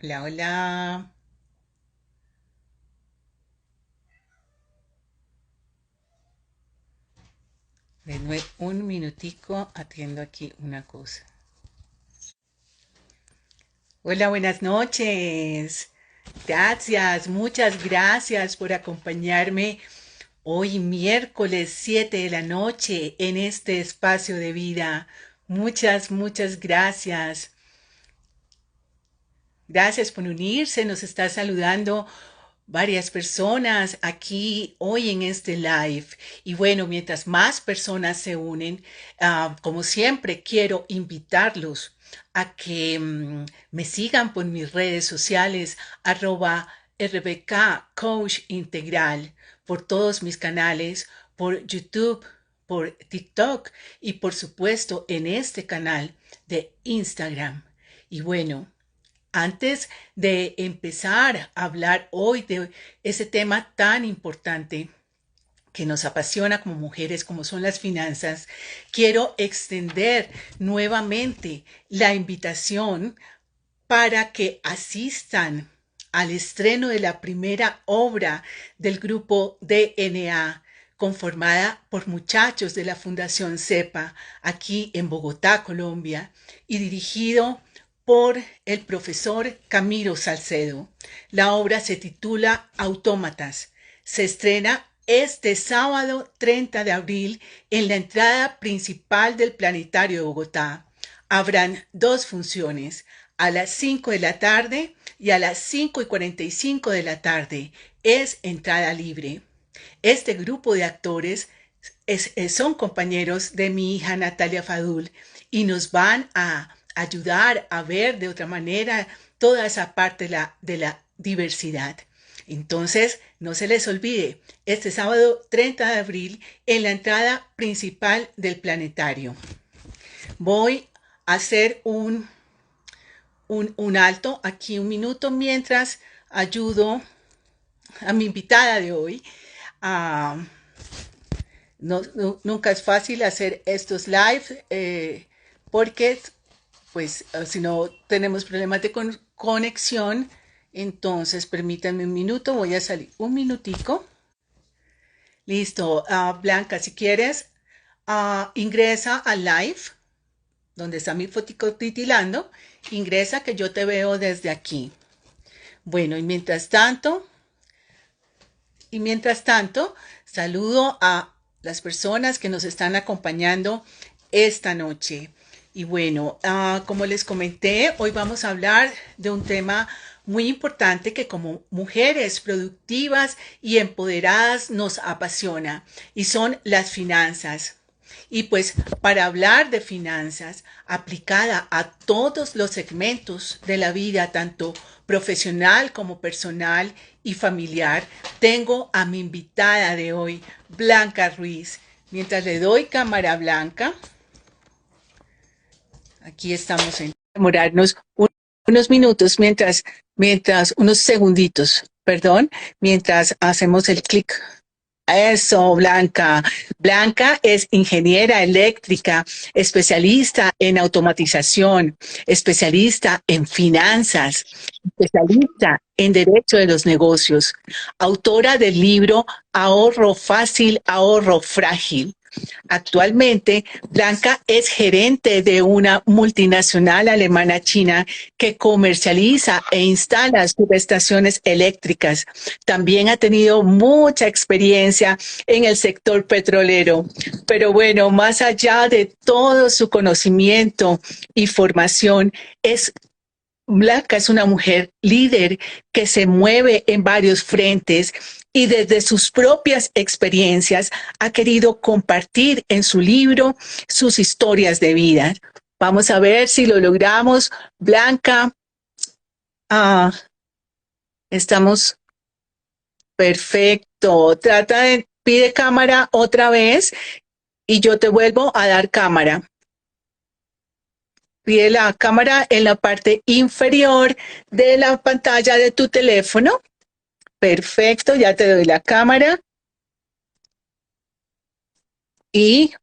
Hola, hola. Denme un minutico, atiendo aquí una cosa. Hola, buenas noches. Gracias, muchas gracias por acompañarme hoy miércoles 7 de la noche en este espacio de vida. Muchas gracias. Gracias por unirse. Nos está saludando varias personas aquí hoy en este live. Y bueno, mientras más personas se unen, como siempre, quiero invitarlos a que me sigan por mis redes sociales, @RBK Coach Integral, por todos mis canales, por YouTube, por TikTok y por supuesto en este canal de Instagram. Y bueno, antes de empezar a hablar hoy de ese tema tan importante que nos apasiona como mujeres, como son las finanzas, quiero extender nuevamente la invitación para que asistan al estreno de la primera obra del grupo DNA, conformada por muchachos de la Fundación CEPA, aquí en Bogotá, Colombia, y dirigido por el profesor Camilo Salcedo. La obra se titula Autómatas. Se estrena este sábado 30 de abril en la entrada principal del Planetario de Bogotá. Habrán dos funciones, a las 5 de la tarde y a las 5:45 de la tarde. Es entrada libre. Este grupo de actores son compañeros de mi hija Natalia Fadul y nos van a ayudar a ver de otra manera toda esa parte de la diversidad. Entonces, no se les olvide, este sábado 30 de abril en la entrada principal del planetario. Voy a hacer un alto aquí un minuto mientras ayudo a mi invitada de hoy. Uh, nunca es fácil hacer estos live porque pues si no tenemos problemas de conexión, entonces permítanme un minuto, voy a salir un minutico. Listo, Blanca, si quieres, ingresa al live donde está mi fotico titilando, ingresa que yo te veo desde aquí. Bueno, y mientras tanto, saludo a las personas que nos están acompañando esta noche. Y bueno, como les comenté, hoy vamos a hablar de un tema muy importante que como mujeres productivas y empoderadas nos apasiona, y son las finanzas. Y pues para hablar de finanzas aplicada a todos los segmentos de la vida, tanto profesional como personal y familiar, tengo a mi invitada de hoy, Blanca Ruiz. Mientras le doy cámara a Blanca, aquí estamos en demorarnos unos minutos mientras unos segunditos, perdón, mientras hacemos el clic. Eso, Blanca. Blanca es ingeniera eléctrica, especialista en automatización, especialista en finanzas, especialista en derecho de los negocios, autora del libro Ahorro fácil, ahorro frágil. Actualmente, Blanca es gerente de una multinacional alemana china que comercializa e instala subestaciones eléctricas. También ha tenido mucha experiencia en el sector petrolero. Pero bueno, más allá de todo su conocimiento y formación, Blanca es una mujer líder que se mueve en varios frentes y desde sus propias experiencias ha querido compartir en su libro sus historias de vida. Vamos a ver si lo logramos. Blanca, ah, estamos perfecto. Pide cámara otra vez y yo te vuelvo a dar cámara. Pide la cámara en la parte inferior de la pantalla de tu teléfono. Perfecto, ya te doy la cámara y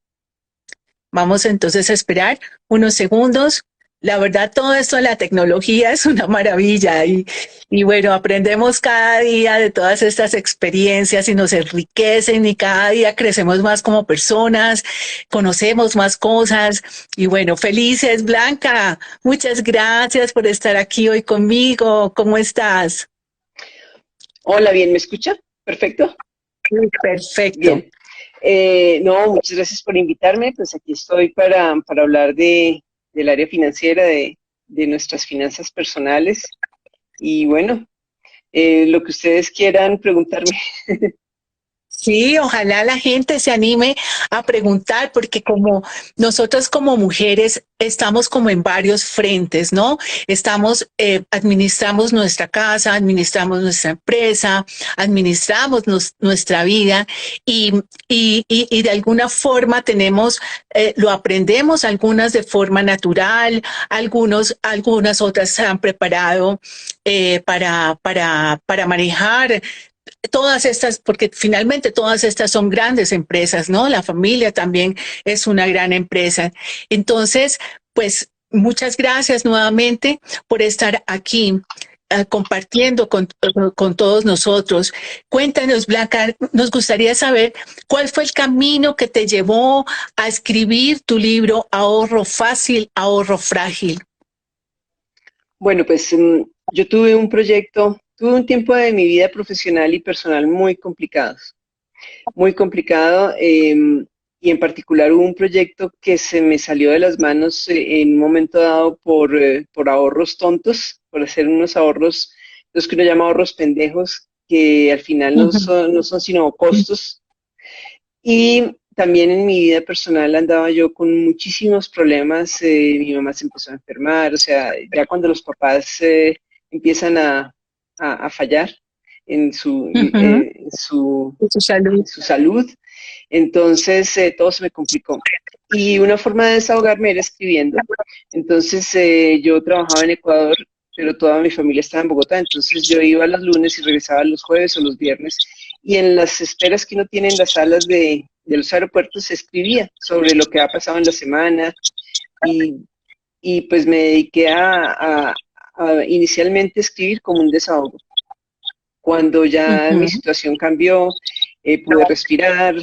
vamos entonces a esperar unos segundos La verdad, todo esto de la tecnología es una maravilla y bueno, aprendemos cada día de todas estas experiencias y nos enriquecen y cada día crecemos más como personas, conocemos más cosas y bueno, felices, Blanca. Muchas gracias por estar aquí hoy conmigo. ¿Cómo estás? Hola, bien, ¿me escucha? Perfecto. Perfecto. Bien. No, muchas gracias por invitarme. Pues aquí estoy para hablar del área financiera, de nuestras finanzas personales. Y bueno, lo que ustedes quieran preguntarme. Sí, ojalá la gente se anime a preguntar, porque como nosotros como mujeres estamos como en varios frentes, ¿no? Estamos, administramos nuestra casa, administramos nuestra empresa, administramos nuestra vida y, y de alguna forma tenemos, lo aprendemos, algunas de forma natural, algunas otras se han preparado para manejar todas estas, porque finalmente todas estas son grandes empresas, ¿no? La familia también es una gran empresa. Entonces, pues muchas gracias nuevamente por estar aquí. Compartiendo con todos nosotros. Cuéntanos, Blanca, nos gustaría saber cuál fue el camino que te llevó a escribir tu libro Ahorro Fácil, Ahorro Frágil. Bueno, pues yo tuve un tiempo de mi vida profesional y personal muy complicado, y en particular hubo un proyecto que se me salió de las manos en un momento dado por ahorros tontos, por hacer unos ahorros, los que uno llama ahorros pendejos, que al final no son sino costos. Y también en mi vida personal andaba yo con muchísimos problemas, mi mamá se empezó a enfermar, o sea, ya cuando los papás empiezan a fallar en Ujú. Su en salud. su salud, entonces todo se me complicó. Y una forma de desahogarme era escribiendo. Entonces yo trabajaba en Ecuador, pero toda mi familia estaba en Bogotá, entonces yo iba los lunes y regresaba los jueves o los viernes. Y en las esperas que uno tiene en las salas de los aeropuertos se escribía sobre lo que ha pasado en la semana y, y pues me dediqué a inicialmente escribir como un desahogo. Cuando ya mi Ujú. situación cambió, pude respirar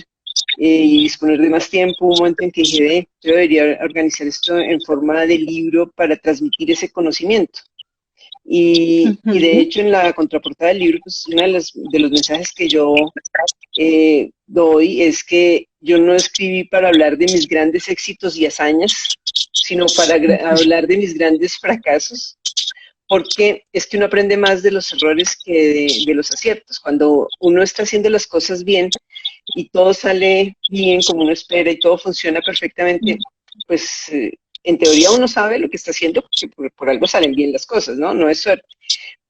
y disponer de más tiempo, un momento en que dije, ve, yo debería organizar esto en forma de libro para transmitir ese conocimiento. Y de Ujú. hecho en la contraportada del libro, pues uno de los mensajes que yo doy es que yo no escribí para hablar de mis grandes éxitos y hazañas, sino para hablar de mis grandes fracasos, porque es que uno aprende más de los errores que de los aciertos. Cuando uno está haciendo las cosas bien y todo sale bien como uno espera y todo funciona perfectamente, pues en teoría uno sabe lo que está haciendo porque por algo salen bien las cosas, ¿no? No es suerte,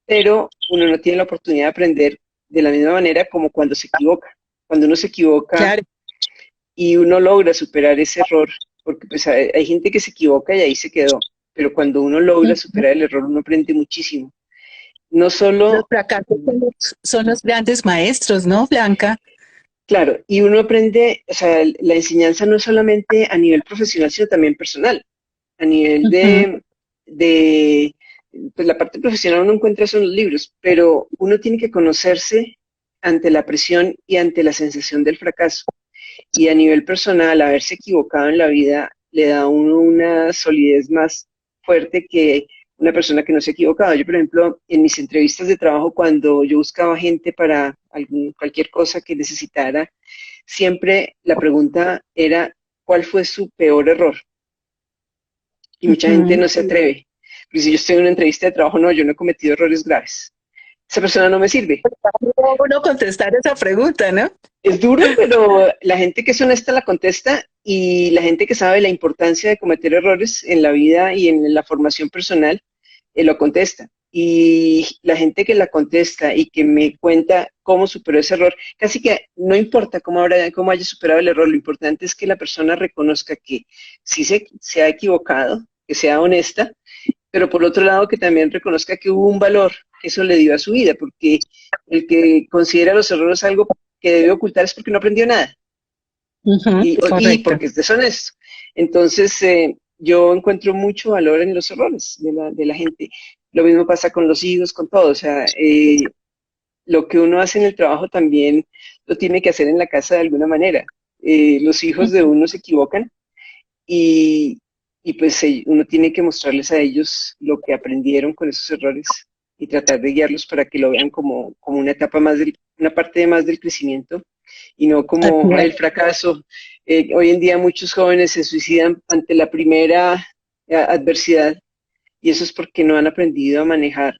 pero uno no tiene la oportunidad de aprender de la misma manera como cuando se equivoca. Cuando uno se equivoca Claro. y uno logra superar ese error, porque pues hay gente que se equivoca y ahí se quedó, pero cuando uno logra Ujú. superar el error, uno aprende muchísimo. No Los solo, fracasos son los grandes maestros, ¿no, Blanca? claro, y uno aprende, o sea, la enseñanza no es solamente a nivel profesional, sino también personal. A nivel Ujú. de pues la parte profesional uno encuentra eso en los libros, pero uno tiene que conocerse ante la presión y ante la sensación del fracaso. Y a nivel personal, haberse equivocado en la vida le da a uno una solidez más fuerte que una persona que no se ha equivocado. Yo, por ejemplo, en mis entrevistas de trabajo, cuando yo buscaba gente para cualquier cosa que necesitara, siempre la pregunta era, ¿cuál fue su peor error? Y mucha gente Ujú. no se atreve. Porque si yo estoy en una entrevista de trabajo, no, yo no he cometido errores graves. Esa persona no me sirve. Uno contestar esa pregunta, ¿no? Es duro, pero la gente que es honesta la contesta y la gente que sabe la importancia de cometer errores en la vida y en la formación personal, lo contesta. Y la gente que la contesta y que me cuenta cómo superó ese error, casi que no importa cómo haya superado el error, lo importante es que la persona reconozca que sí se ha equivocado, que sea honesta, pero por otro lado que también reconozca que hubo un valor que eso le dio a su vida, porque el que considera los errores algo que debe ocultar es porque no aprendió nada Ujú. y Correcto. porque es deshonesto. Entonces, yo encuentro mucho valor en los errores de la gente. Lo mismo pasa con los hijos, con todo. O sea, lo que uno hace en el trabajo también lo tiene que hacer en la casa de alguna manera. Los hijos de uno se equivocan y, y pues uno tiene que mostrarles a ellos lo que aprendieron con esos errores y tratar de guiarlos para que lo vean como, como una etapa más una parte más del crecimiento y no Así como es. el fracaso. Hoy en día muchos jóvenes se suicidan ante la primera adversidad y eso es porque no han aprendido a manejar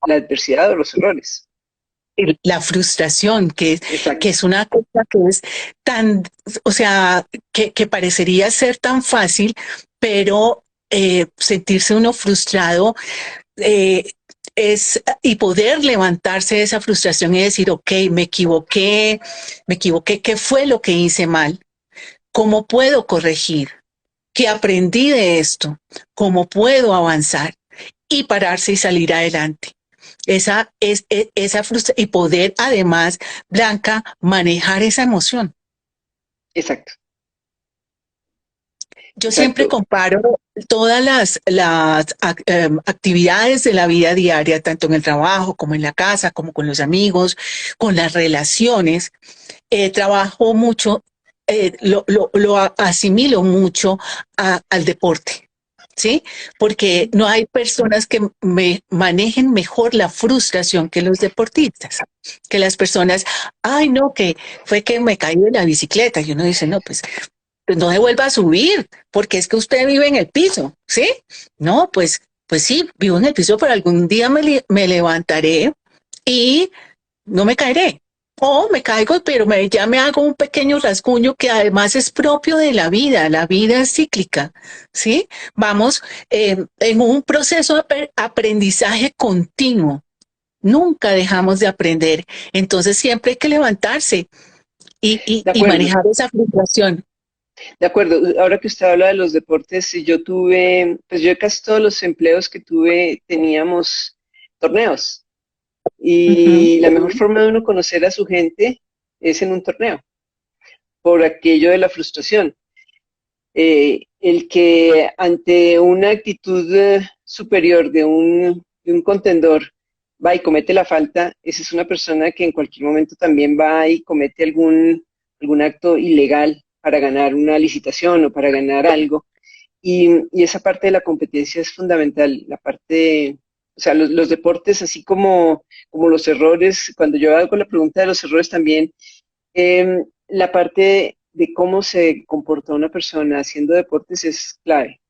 la adversidad o los errores. La frustración, que Exacto. es una cosa que es tan, o sea, que parecería ser tan fácil, pero sentirse uno frustrado eh, y poder levantarse de esa frustración y decir, ok, me equivoqué, ¿qué fue lo que hice mal? ¿Cómo puedo corregir? ¿Qué aprendí de esto? ¿Cómo puedo avanzar? Y pararse y salir adelante. Esa frustración y poder además, Blanca, manejar esa emoción. Exacto, Yo siempre exacto. comparo todas las actividades de la vida diaria, tanto en el trabajo como en la casa, como con los amigos, con las relaciones. Trabajo mucho, lo asimilo mucho al deporte. ¿Sí? Porque no hay personas que manejen mejor la frustración que los deportistas, que las personas, ay, no, que fue que me caí de la bicicleta. Y uno dice, no, pues no se vuelva a subir, porque es que usted vive en el piso, ¿sí? No, pues sí, vivo en el piso, pero algún día me levantaré y no me caeré. O me caigo, pero ya me hago un pequeño rasguño que además es propio de la vida es cíclica, ¿sí? Vamos en un proceso de aprendizaje continuo, nunca dejamos de aprender, entonces siempre hay que levantarse De y acuerdo, manejar esa frustración. de acuerdo. Ahora que usted habla de los deportes, si yo tuve, pues yo casi todos los empleos que tuve teníamos torneos Ujú. y la mejor forma de uno conocer a su gente es en un torneo, por aquello de la frustración. El que ante una actitud superior de un contendor va y comete la falta, esa es una persona que en cualquier momento también va y comete algún acto ilegal para ganar una licitación o para ganar algo. Y esa parte de la competencia es fundamental, la parte, o sea, los deportes, así como, como los errores, cuando yo hago la pregunta de los errores también, la parte de cómo se comporta una persona haciendo deportes es clave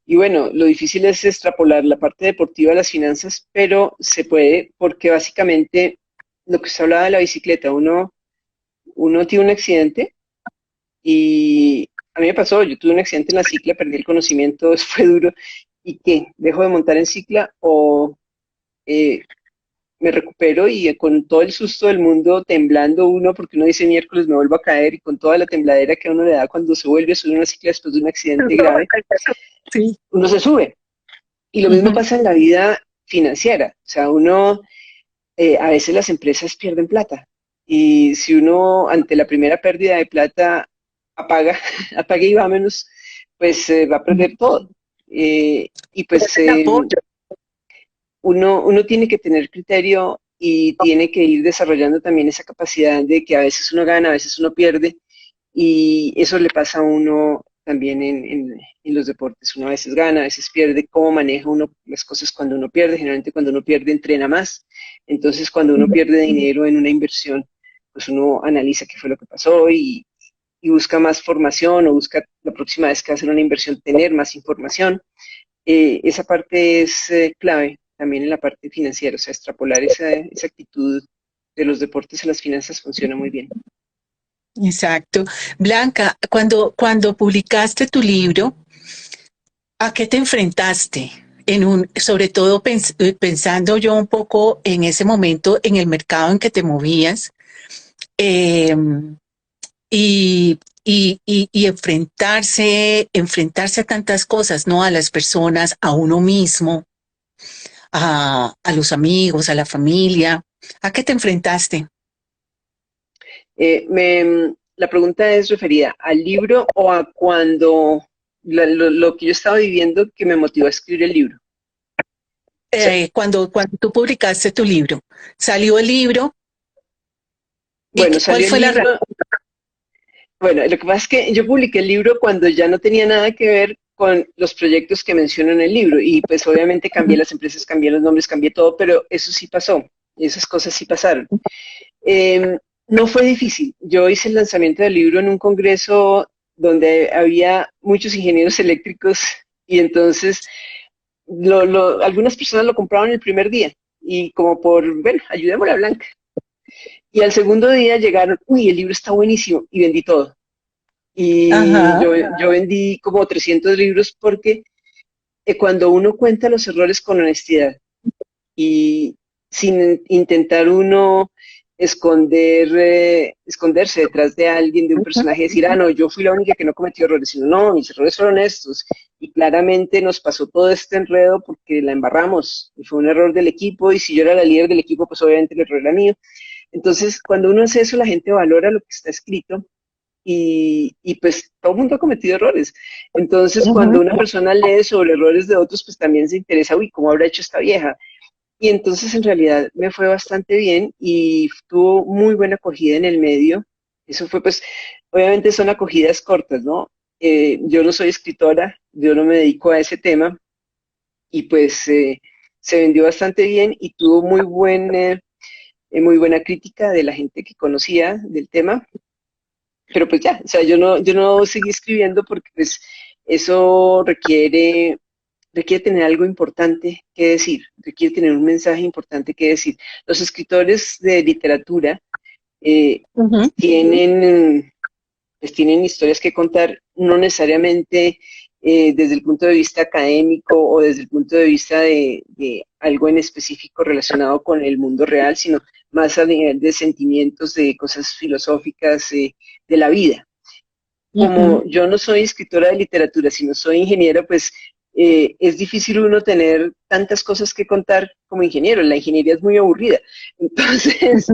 y bueno, lo difícil es extrapolar la parte deportiva a las finanzas, pero se puede porque básicamente lo que se hablaba de la bicicleta, uno tiene un accidente y a mí me pasó, yo tuve un accidente en la cicla, perdí el conocimiento, fue duro, ¿y qué? ¿Dejo de montar en cicla o eh, me recupero y con todo el susto del mundo, temblando uno, porque uno dice miércoles me vuelvo a caer y con toda la tembladera que a uno le da cuando se vuelve a subir una cicla después de un accidente grave, Sí. uno se sube. Y lo mismo Ujú. pasa en la vida financiera. O sea, a veces las empresas pierden plata. Y si uno ante la primera pérdida de plata apaga, apaga y vámonos, pues va a perder todo. Y pues Ese apoyo. uno tiene que tener criterio y tiene que ir desarrollando también esa capacidad de que a veces uno gana, a veces uno pierde, y eso le pasa a uno también en los deportes. Uno a veces gana, a veces pierde. ¿Cómo maneja uno las cosas cuando uno pierde? Generalmente cuando uno pierde entrena más. Entonces cuando uno pierde dinero en una inversión, pues uno analiza qué fue lo que pasó y busca más formación o busca la próxima vez que va a hacer una inversión tener más información. Esa parte es clave también en la parte financiera, o sea, extrapolar esa actitud de los deportes a las finanzas funciona muy bien. Exacto. Blanca, cuando publicaste tu libro, ¿a qué te enfrentaste? Sobre todo pensando yo un poco en ese momento en el mercado en que te movías eh, y enfrentarse a tantas cosas, ¿no? A las personas, a uno mismo, a los amigos, a la familia. ¿A qué te enfrentaste? Eh, me, la pregunta es referida al libro o a cuando lo que yo estaba viviendo que me motivó a escribir el libro. Cuando tú publicaste tu libro, salió el libro y Bueno, ¿cuál salió el fue la libro. Bueno, lo que pasa es que yo publiqué el libro cuando ya no tenía nada que ver con los proyectos que menciono en el libro y pues obviamente cambié reacción? las empresas, cambié los nombres, cambié todo, pero eso sí pasó, y esas cosas sí pasaron. Eh, no fue difícil. Yo hice el lanzamiento del libro en un congreso donde había muchos ingenieros eléctricos y entonces algunas personas lo compraron el primer día y como por, bueno, ayudémosle a Blanca. Y al segundo día llegaron, uy, el libro está buenísimo y vendí todo. Y Ajá. yo vendí como 300 libros porque cuando uno cuenta los errores con honestidad y sin intentar uno esconderse detrás de alguien, de un personaje, decir, ah, no, yo fui la única que no cometió errores, sino, no, mis errores fueron estos. Y claramente nos pasó todo este enredo porque la embarramos y fue un error del equipo y si yo era la líder del equipo, pues obviamente el error era mío. Entonces, cuando uno hace eso, la gente valora lo que está escrito y pues todo el mundo ha cometido errores. Entonces, cuando una persona lee sobre errores de otros, pues también se interesa, uy, ¿cómo habrá hecho esta vieja? Y entonces en realidad me fue bastante bien y tuvo muy buena acogida en el medio. Eso fue pues, obviamente son acogidas cortas, ¿no? Yo no soy escritora, yo no me dedico a ese tema y pues se vendió bastante bien y tuvo muy buena crítica de la gente que conocía del tema. Pero pues ya, o sea, yo no seguí escribiendo porque pues eso requiere tener algo importante que decir, requiere tener un mensaje importante que decir. Los escritores de literatura eh, Ujú. tienen, pues tienen historias que contar, no necesariamente desde el punto de vista académico o desde el punto de vista de algo en específico relacionado con el mundo real, sino más a nivel de sentimientos, de cosas filosóficas, de la vida. Ujú. Como yo no soy escritora de literatura, sino soy ingeniera, pues es difícil uno tener tantas cosas que contar como ingeniero. La ingeniería es muy aburrida. Entonces,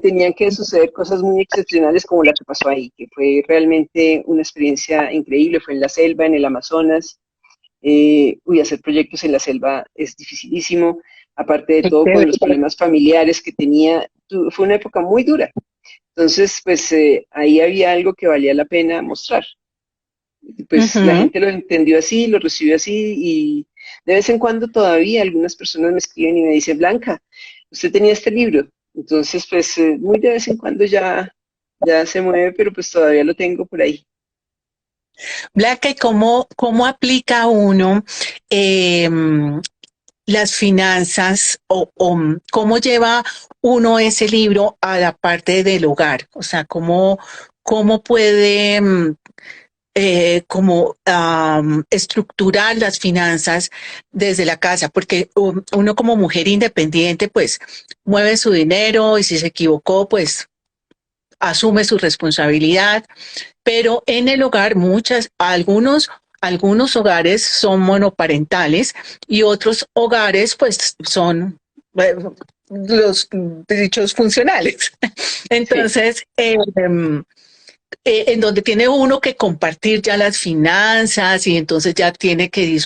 tenían que suceder cosas muy excepcionales como la que pasó ahí, que fue realmente una experiencia increíble. Fue en la selva, en el Amazonas. Hacer proyectos en la selva es dificilísimo. Aparte de Qué todo, con chévere. los problemas familiares que tenía, fue una época muy dura. Entonces, pues ahí había algo que valía la pena mostrar. Y, pues la Ujú. gente lo entendió así, lo recibió así y de vez en cuando todavía algunas personas me escriben y me dicen, Blanca, usted tenía este libro. Entonces, pues muy de vez en cuando ya se mueve, pero pues todavía lo tengo por ahí. Blanca, ¿y cómo aplica uno eh, las finanzas o cómo lleva uno ese libro a la parte del hogar? O sea, cómo puede estructurar las finanzas desde la casa, porque uno como mujer independiente, pues mueve su dinero y si se equivocó, pues asume su responsabilidad, pero en el hogar algunos hogares son monoparentales y otros hogares pues son eh, los dichos funcionales. Sí. Entonces, en donde tiene uno que compartir ya las finanzas y entonces ya tiene que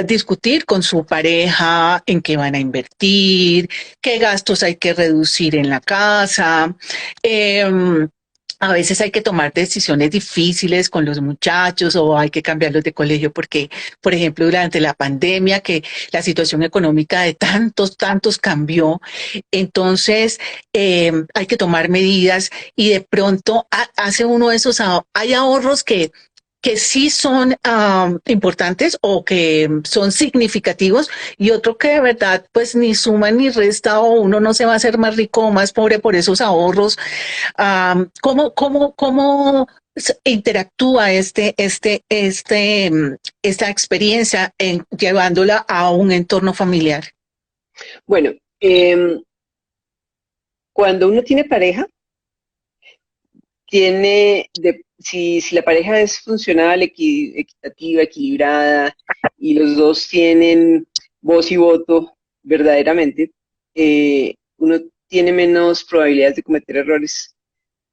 discutir con su pareja en qué van a invertir, qué gastos hay que reducir en la casa. Eh, a veces hay que tomar decisiones difíciles con los muchachos o hay que cambiarlos de colegio porque, por ejemplo, durante la pandemia que la situación económica de tantos cambió, entonces hay que tomar medidas y de pronto hace uno de esos, hay ahorros que sí son importantes o que son significativos y otro que de verdad pues ni suma ni resta o uno no se va a hacer más rico o más pobre por esos ahorros. ¿Cómo interactúa esta experiencia llevándola a un entorno familiar? Bueno, cuando uno tiene pareja, si la pareja es funcional, equitativa, equilibrada, y los dos tienen voz y voto verdaderamente, uno tiene menos probabilidades de cometer errores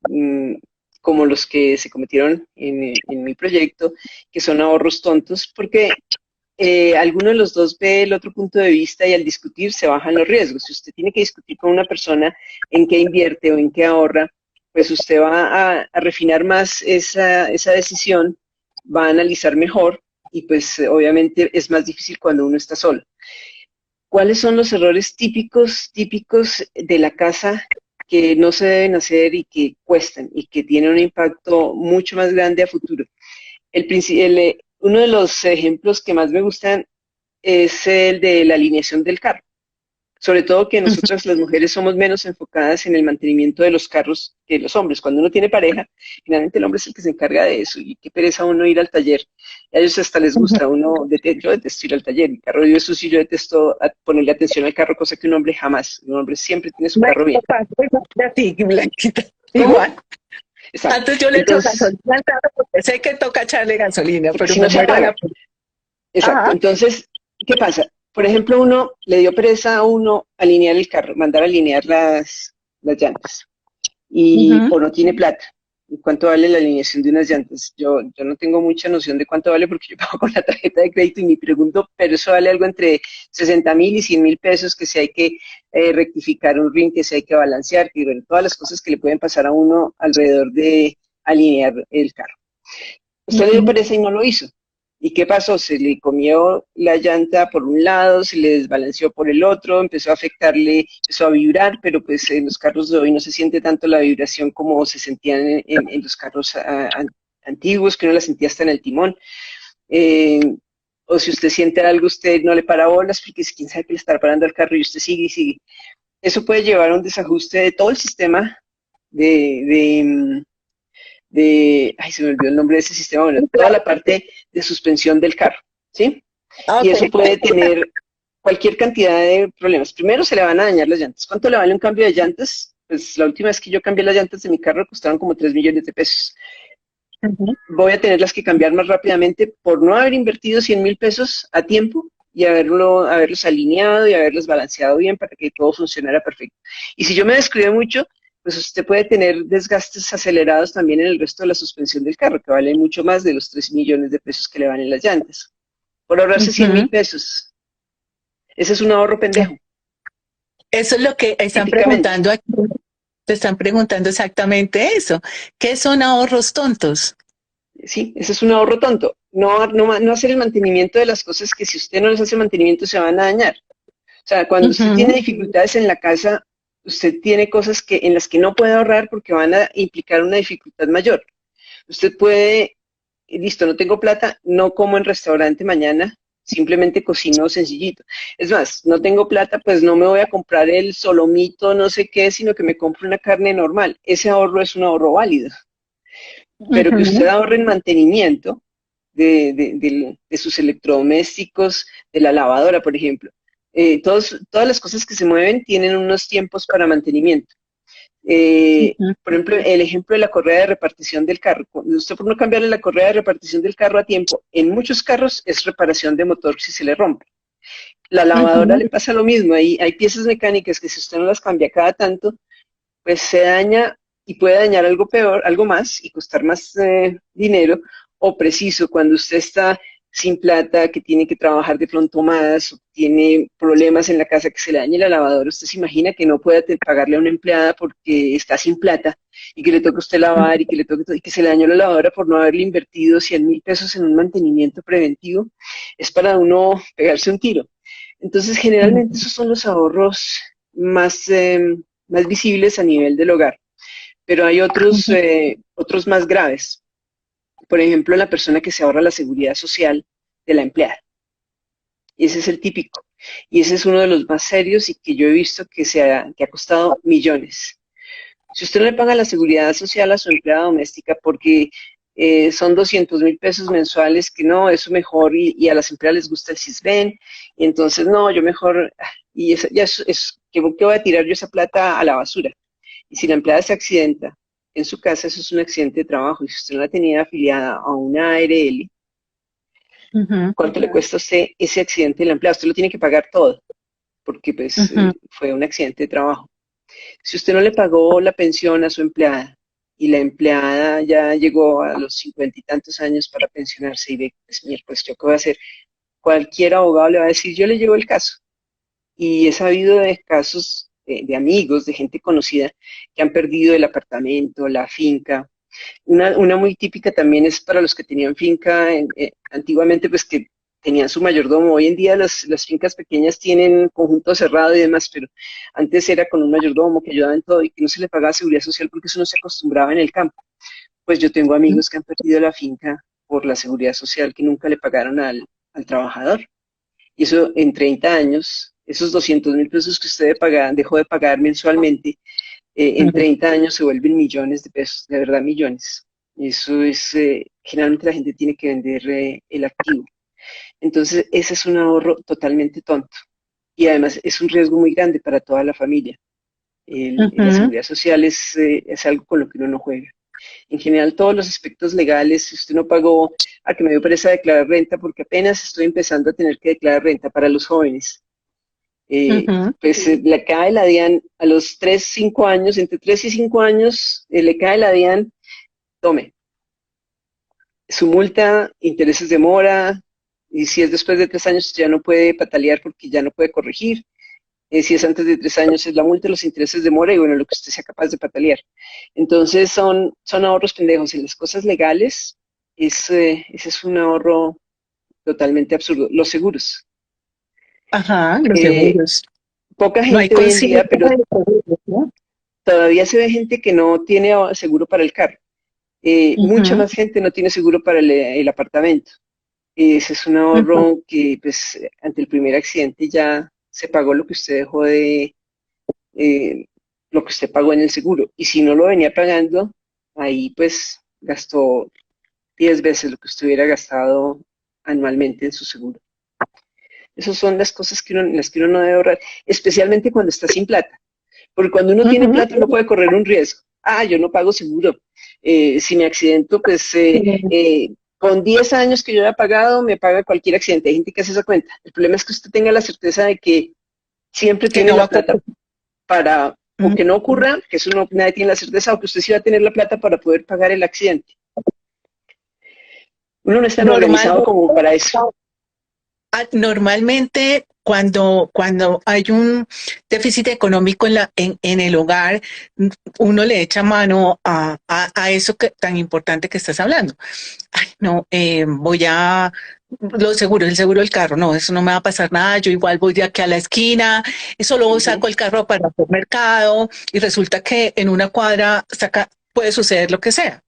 mm, como los que se cometieron en mi proyecto, que son ahorros tontos, porque alguno de los dos ve el otro punto de vista y al discutir se bajan los riesgos. Si usted tiene que discutir con una persona en qué invierte o en qué ahorra, pues usted va a refinar más esa decisión, va a analizar mejor y pues obviamente es más difícil cuando uno está solo. ¿Cuáles son los errores típicos de la casa que no se deben hacer y que cuestan y que tienen un impacto mucho más grande a futuro? Uno de los ejemplos que más me gustan es el de la alineación del carro. Sobre todo que nosotras las mujeres somos menos enfocadas en el mantenimiento de los carros que los hombres. Cuando uno tiene pareja, finalmente el hombre es el que se encarga de eso y qué pereza uno ir al taller. A ellos hasta les gusta, yo detesto ir al taller, mi carro es sucio, yo detesto ponerle atención al carro, cosa que un hombre jamás. Un hombre siempre tiene su carro bien. Sí, Blanquita. ¿Cómo? Igual. Exacto. Antes yo le echo gasolina al carro porque sé que toca echarle gasolina, pero Si no se apaga. Exacto. Ajá. Entonces, ¿qué pasa? Por ejemplo, uno le dio pereza a uno alinear el carro, mandar a alinear las llantas, o no tiene plata. ¿Y cuánto vale la alineación de unas llantas? Yo no tengo mucha noción de cuánto vale porque yo pago con la tarjeta de crédito y me pregunto, pero eso vale algo entre 60.000 y 100.000 pesos, que si hay que rectificar un ring, que si hay que balancear, que bueno, todas las cosas que le pueden pasar a uno alrededor de alinear el carro. Usted le dio pereza y no lo hizo. ¿Y qué pasó? Se le comió la llanta por un lado, se le desbalanceó por el otro, empezó a afectarle, empezó a vibrar, pero pues en los carros de hoy no se siente tanto la vibración como se sentían en los carros antiguos, que uno la sentía hasta en el timón. Eh, o si usted siente algo, usted no le para bolas, porque quién sabe que le estará parando al carro y usted sigue y sigue. Eso puede llevar a un desajuste de todo el sistema de ay, se me olvidó el nombre de ese sistema, bueno, toda la parte de suspensión del carro, ¿sí? Y eso puede tener cualquier cantidad de problemas. Primero se le van a dañar las llantas. ¿Cuánto le vale un cambio de llantas? Pues la última vez que yo cambié las llantas de mi carro costaron como 3 millones de pesos. Voy a tenerlas que cambiar más rápidamente por no haber invertido 100.000 pesos a tiempo y haberlos alineado y haberlos balanceado bien para que todo funcionara perfecto. Y si yo me descuido mucho, pues usted puede tener desgastes acelerados también en el resto de la suspensión del carro, que vale mucho más de los 3 millones de pesos que le van en las llantas, por ahorrarse 100.000 pesos. Ese es un ahorro pendejo. Eso es lo que están preguntando aquí. Te están preguntando exactamente eso. ¿Qué son ahorros tontos? Sí, ese es un ahorro tonto. No hacer el mantenimiento de las cosas que si usted no les hace mantenimiento se van a dañar. O sea, cuando usted tiene dificultades en la casa, usted tiene cosas en las que no puede ahorrar porque van a implicar una dificultad mayor. Usted puede, listo, no tengo plata, no como en restaurante mañana, simplemente cocino sencillito. Es más, no tengo plata, pues no me voy a comprar el solomito, no sé qué, sino que me compro una carne normal. Ese ahorro es un ahorro válido. Pero que usted ahorre en mantenimiento de sus electrodomésticos, de la lavadora, por ejemplo. Todas las cosas que se mueven tienen unos tiempos para mantenimiento. Por ejemplo, el ejemplo de la correa de repartición del carro. Usted por no cambiarle la correa de repartición del carro a tiempo, en muchos carros es reparación de motor si se le rompe. La lavadora le pasa lo mismo. Hay piezas mecánicas que si usted no las cambia cada tanto, pues se daña y puede dañar algo peor, algo más y costar más dinero, o preciso, cuando usted está sin plata, que tiene que trabajar de pronto más, o tiene problemas en la casa que se le dañe la lavadora, usted se imagina que no puede pagarle a una empleada porque está sin plata y que le toca a usted lavar y que se le dañó la lavadora por no haberle invertido 100.000 pesos en un mantenimiento preventivo, es para uno pegarse un tiro. Entonces, generalmente esos son los ahorros más visibles a nivel del hogar. Pero hay otros más graves. Por ejemplo, la persona que se ahorra la seguridad social de la empleada. Y ese es el típico. Y ese es uno de los más serios y que yo he visto que ha costado millones. Si usted no le paga la seguridad social a su empleada doméstica porque son 200.000 pesos mensuales, que no, eso mejor, y a las empleadas les gusta el CISBEN, y entonces no, yo mejor, y eso, ya ¿qué voy a tirar yo esa plata a la basura? Y si la empleada se accidenta en su casa, eso es un accidente de trabajo. Y si usted no la tenía afiliada a una ARL, ¿cuánto le cuesta a usted ese accidente de la empleada? Usted lo tiene que pagar todo, porque pues fue un accidente de trabajo. Si usted no le pagó la pensión a su empleada, y la empleada ya llegó a los 50 y tantos años para pensionarse y ve, pues, miércoles, ¿yo qué voy a hacer? Cualquier abogado le va a decir, yo le llevo el caso. Y he sabido de casos de amigos, de gente conocida que han perdido el apartamento, la finca. Una muy típica también es para los que tenían finca antiguamente, pues que tenían su mayordomo. Hoy en día las fincas pequeñas tienen conjunto cerrado y demás, pero antes era con un mayordomo que ayudaba en todo y que no se le pagaba seguridad social porque eso no se acostumbraba en el campo. Pues yo tengo amigos que han perdido la finca por la seguridad social que nunca le pagaron al trabajador. Y eso en 30 años, esos 200.000 pesos que usted dejó de pagar mensualmente, en 30 años se vuelven millones de pesos, de verdad millones. Eso es, generalmente la gente tiene que vender el activo. Entonces, ese es un ahorro totalmente tonto. Y además es un riesgo muy grande para toda la familia. La Ujú. seguridad social es algo con lo que uno no juega. En general, todos los aspectos legales, si usted no pagó, a que me dio pereza declarar renta, porque apenas estoy empezando a tener que declarar renta para los jóvenes. Ujú. Pues le cae la DIAN a los 3 5 años, entre 3 y 5 años, le cae la DIAN, tome, su multa, intereses de mora, y si es después de 3 años ya no puede patalear porque ya no puede corregir. Si es antes de 3 años es la multa, los intereses de mora y bueno, lo que usted sea capaz de patalear. Entonces son ahorros pendejos. En las cosas legales, ese es un ahorro totalmente absurdo. Los seguros. Ajá, los Eh, seguros. Poca No hay gente hoy en día, conciencia pero de seguros, ¿no? todavía se ve gente que no tiene seguro para el carro. Mucha Ujú. más gente no tiene seguro para el apartamento. Ese es un Ujú. ahorro que, pues, ante el primer accidente ya se pagó lo que usted dejó eh, lo que usted pagó en el seguro. Y si no lo venía pagando, ahí pues gastó 10 veces lo que usted hubiera gastado anualmente en su seguro. Esas son las cosas en las que uno no debe ahorrar, especialmente cuando está sin plata. Porque cuando uno tiene Ujú. plata, uno puede correr un riesgo. Ah, yo no pago seguro. Si me accidento, pues con 10 años que yo haya pagado, me paga cualquier accidente. Hay gente que hace esa cuenta. El problema es que usted tenga la certeza de que siempre Que tiene no va la a plata ocurrir. para, o que no ocurra, que eso no, nadie tiene la certeza, o que usted sí va a tener la plata para poder pagar el accidente. Uno no es tan Normal, organizado como para eso. normalmente cuando hay un déficit económico en el hogar, uno le echa mano a eso tan importante que estás hablando. Ay, no, voy a los seguros, el seguro del carro, no, eso no me va a pasar nada, yo igual voy de aquí a la esquina, y solo Ujú. saco el carro para hacer mercado y resulta que en una cuadra puede suceder lo que sea.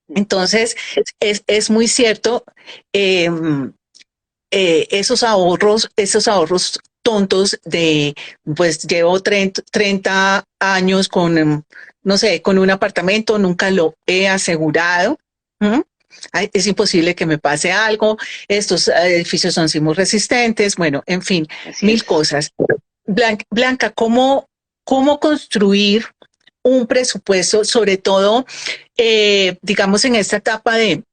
Entonces, es muy cierto, eh, esos ahorros tontos pues llevo 30 años con, no sé, con un apartamento, nunca lo he asegurado. ¿Mm? Ay, es imposible que me pase algo, estos edificios son sismos resistentes, bueno, en fin, Así mil es. cosas. Blanca, ¿cómo construir un presupuesto, sobre todo, digamos, en esta etapa de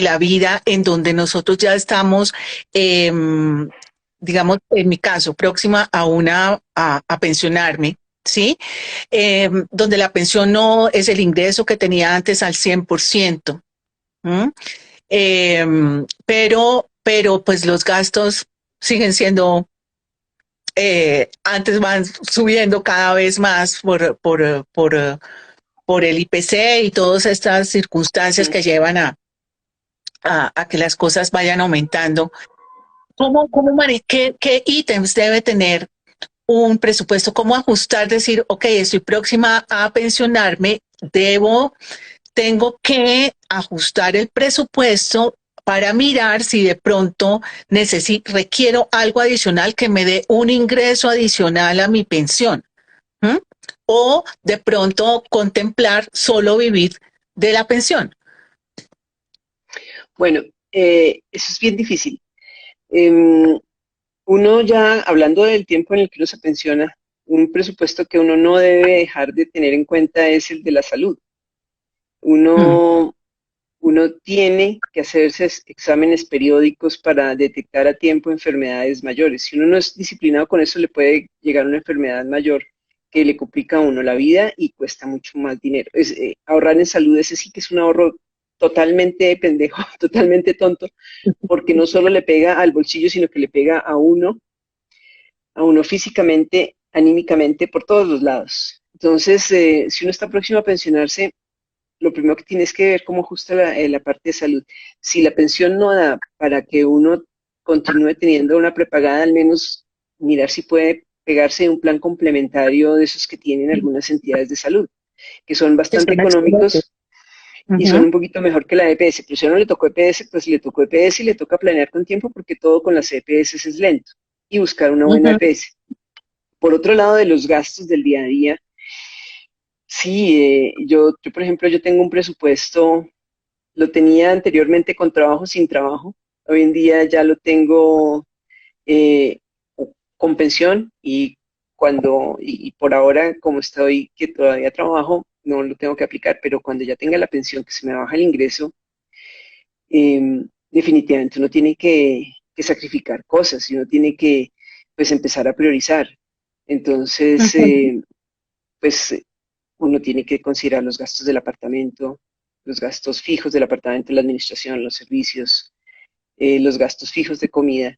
la vida en donde nosotros ya estamos, eh, digamos, en mi caso, próxima a pensionarme, ¿sí? Donde la pensión no es el ingreso que tenía antes al 100%. ¿M? Eh, pero pues los gastos siguen siendo, antes van subiendo cada vez más por el IPC y todas estas circunstancias Ujú. que llevan a que las cosas vayan aumentando. ¿Qué ítems debe tener un presupuesto? ¿Cómo ajustar? Decir, ok, estoy próxima a pensionarme, tengo que ajustar el presupuesto para mirar si de pronto requiero algo adicional que me dé un ingreso adicional a mi pensión. ¿M? O de pronto contemplar solo vivir de la pensión. Bueno, eso es bien difícil. Em, Uno ya, hablando del tiempo en el que uno se pensiona, un presupuesto que uno no debe dejar de tener en cuenta es el de la salud. Mm. Uno, uno tiene que hacerse exámenes periódicos para detectar a tiempo enfermedades mayores. Si uno no es disciplinado con eso, le puede llegar una enfermedad mayor que le complica a uno la vida y cuesta mucho más dinero. Ahorrar en salud, ese sí que es un ahorro totalmente pendejo, totalmente tonto, porque no solo le pega al bolsillo, sino que le pega a uno físicamente, anímicamente, por todos los lados. Entonces, si uno está próximo a pensionarse, lo primero que tienes que ver cómo ajusta la parte de salud. Si la pensión no da para que uno continúe teniendo una prepagada, al menos mirar si puede pegarse un plan complementario de esos que tienen algunas entidades de salud, que son Que bastante son excelentes. económicos y son un poquito mejor que la EPS. Pero si a uno le tocó EPS, pues le tocó EPS y le toca planear con tiempo porque todo con las EPS es lento y buscar una buena Ujú. EPS. Por otro lado, de los gastos del día a día, sí, yo, por ejemplo, yo tengo un presupuesto, lo tenía anteriormente con trabajo, sin trabajo. Hoy en día ya lo tengo eh, con pensión y por ahora, como estoy que todavía trabajo, no lo tengo que aplicar, pero cuando ya tenga la pensión, que se me baja el ingreso, definitivamente uno tiene que sacrificar cosas y uno tiene que pues empezar a priorizar. Entonces, Ujú. pues uno tiene que considerar los gastos del apartamento, los gastos fijos del apartamento, la administración, los servicios, los gastos fijos de comida.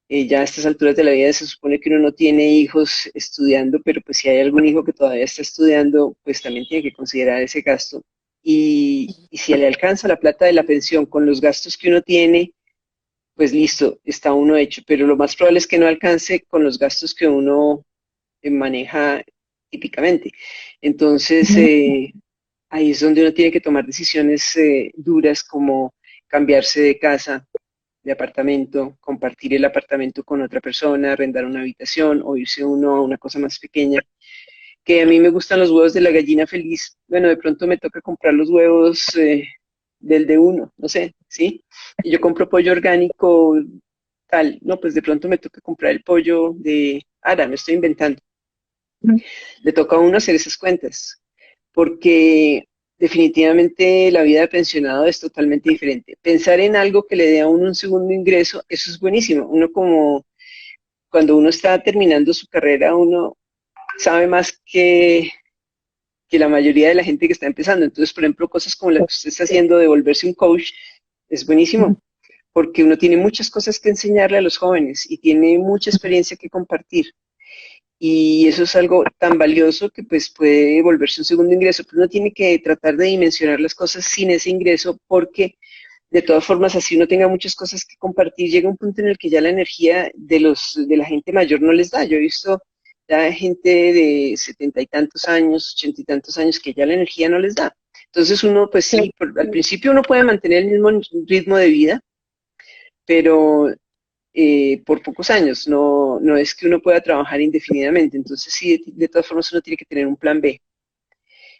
Ya a estas alturas de la vida se supone que uno no tiene hijos estudiando, pero pues si hay algún hijo que todavía está estudiando, pues también tiene que considerar ese gasto. Y si le alcanza la plata de la pensión con los gastos que uno tiene, pues listo, está uno hecho. Pero lo más probable es que no alcance con los gastos que uno maneja típicamente. Entonces, ahí es donde uno tiene que tomar decisiones duras como cambiarse de casa, de apartamento, compartir el apartamento con otra persona, arrendar una habitación o irse uno a una cosa más pequeña. Que a mí me gustan los huevos de la gallina feliz. Bueno, de pronto me toca comprar los huevos del de uno, no sé, ¿sí? Y yo compro pollo orgánico, tal, no, pues de pronto me toca comprar el pollo de Ara, me estoy inventando. Le toca a uno hacer esas cuentas, porque definitivamente la vida de pensionado es totalmente diferente. Pensar en algo que le dé a uno un segundo ingreso, eso es buenísimo. Uno como cuando uno está terminando su carrera, uno sabe más que la mayoría de la gente que está empezando. Entonces, por ejemplo, cosas como la que usted está haciendo de volverse un coach, es buenísimo, porque uno tiene muchas cosas que enseñarle a los jóvenes y tiene mucha experiencia que compartir. Y eso es algo tan valioso que pues puede volverse un segundo ingreso, pero uno tiene que tratar de dimensionar las cosas sin ese ingreso porque de todas formas así uno tenga muchas cosas que compartir, llega un punto en el que ya la energía de la gente mayor no les da. Yo he visto ya gente de 70 y tantos años, 80 y tantos años que ya la energía no les da. Entonces uno pues sí, al principio uno puede mantener el mismo ritmo de vida, pero por pocos años, no es que uno pueda trabajar indefinidamente, entonces sí, de todas formas uno tiene que tener un plan B y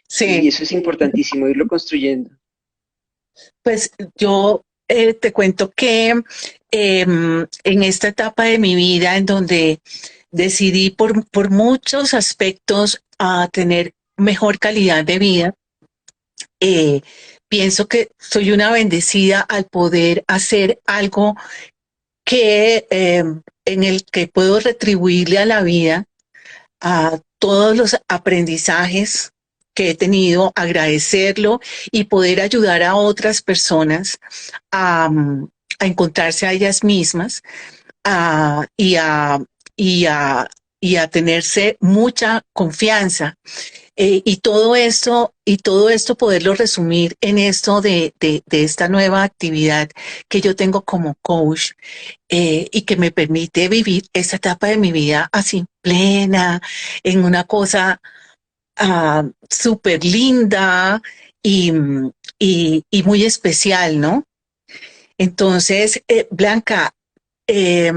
Sí, eso es importantísimo, irlo construyendo. pues yo te cuento que en esta etapa de mi vida en donde decidí por muchos aspectos a tener mejor calidad de vida, eh, pienso que soy una bendecida al poder hacer algo que en el que puedo retribuirle a la vida a todos los aprendizajes que he tenido, agradecerlo y poder ayudar a otras personas a, a encontrarse a ellas mismas a, y, a, y, a, y a tenerse mucha confianza. Y todo esto poderlo resumir en esto de esta nueva actividad que yo tengo como coach y que me permite vivir esta etapa de mi vida así plena, en una cosa súper linda y, y muy especial, ¿no? Entonces, Blanca, eh,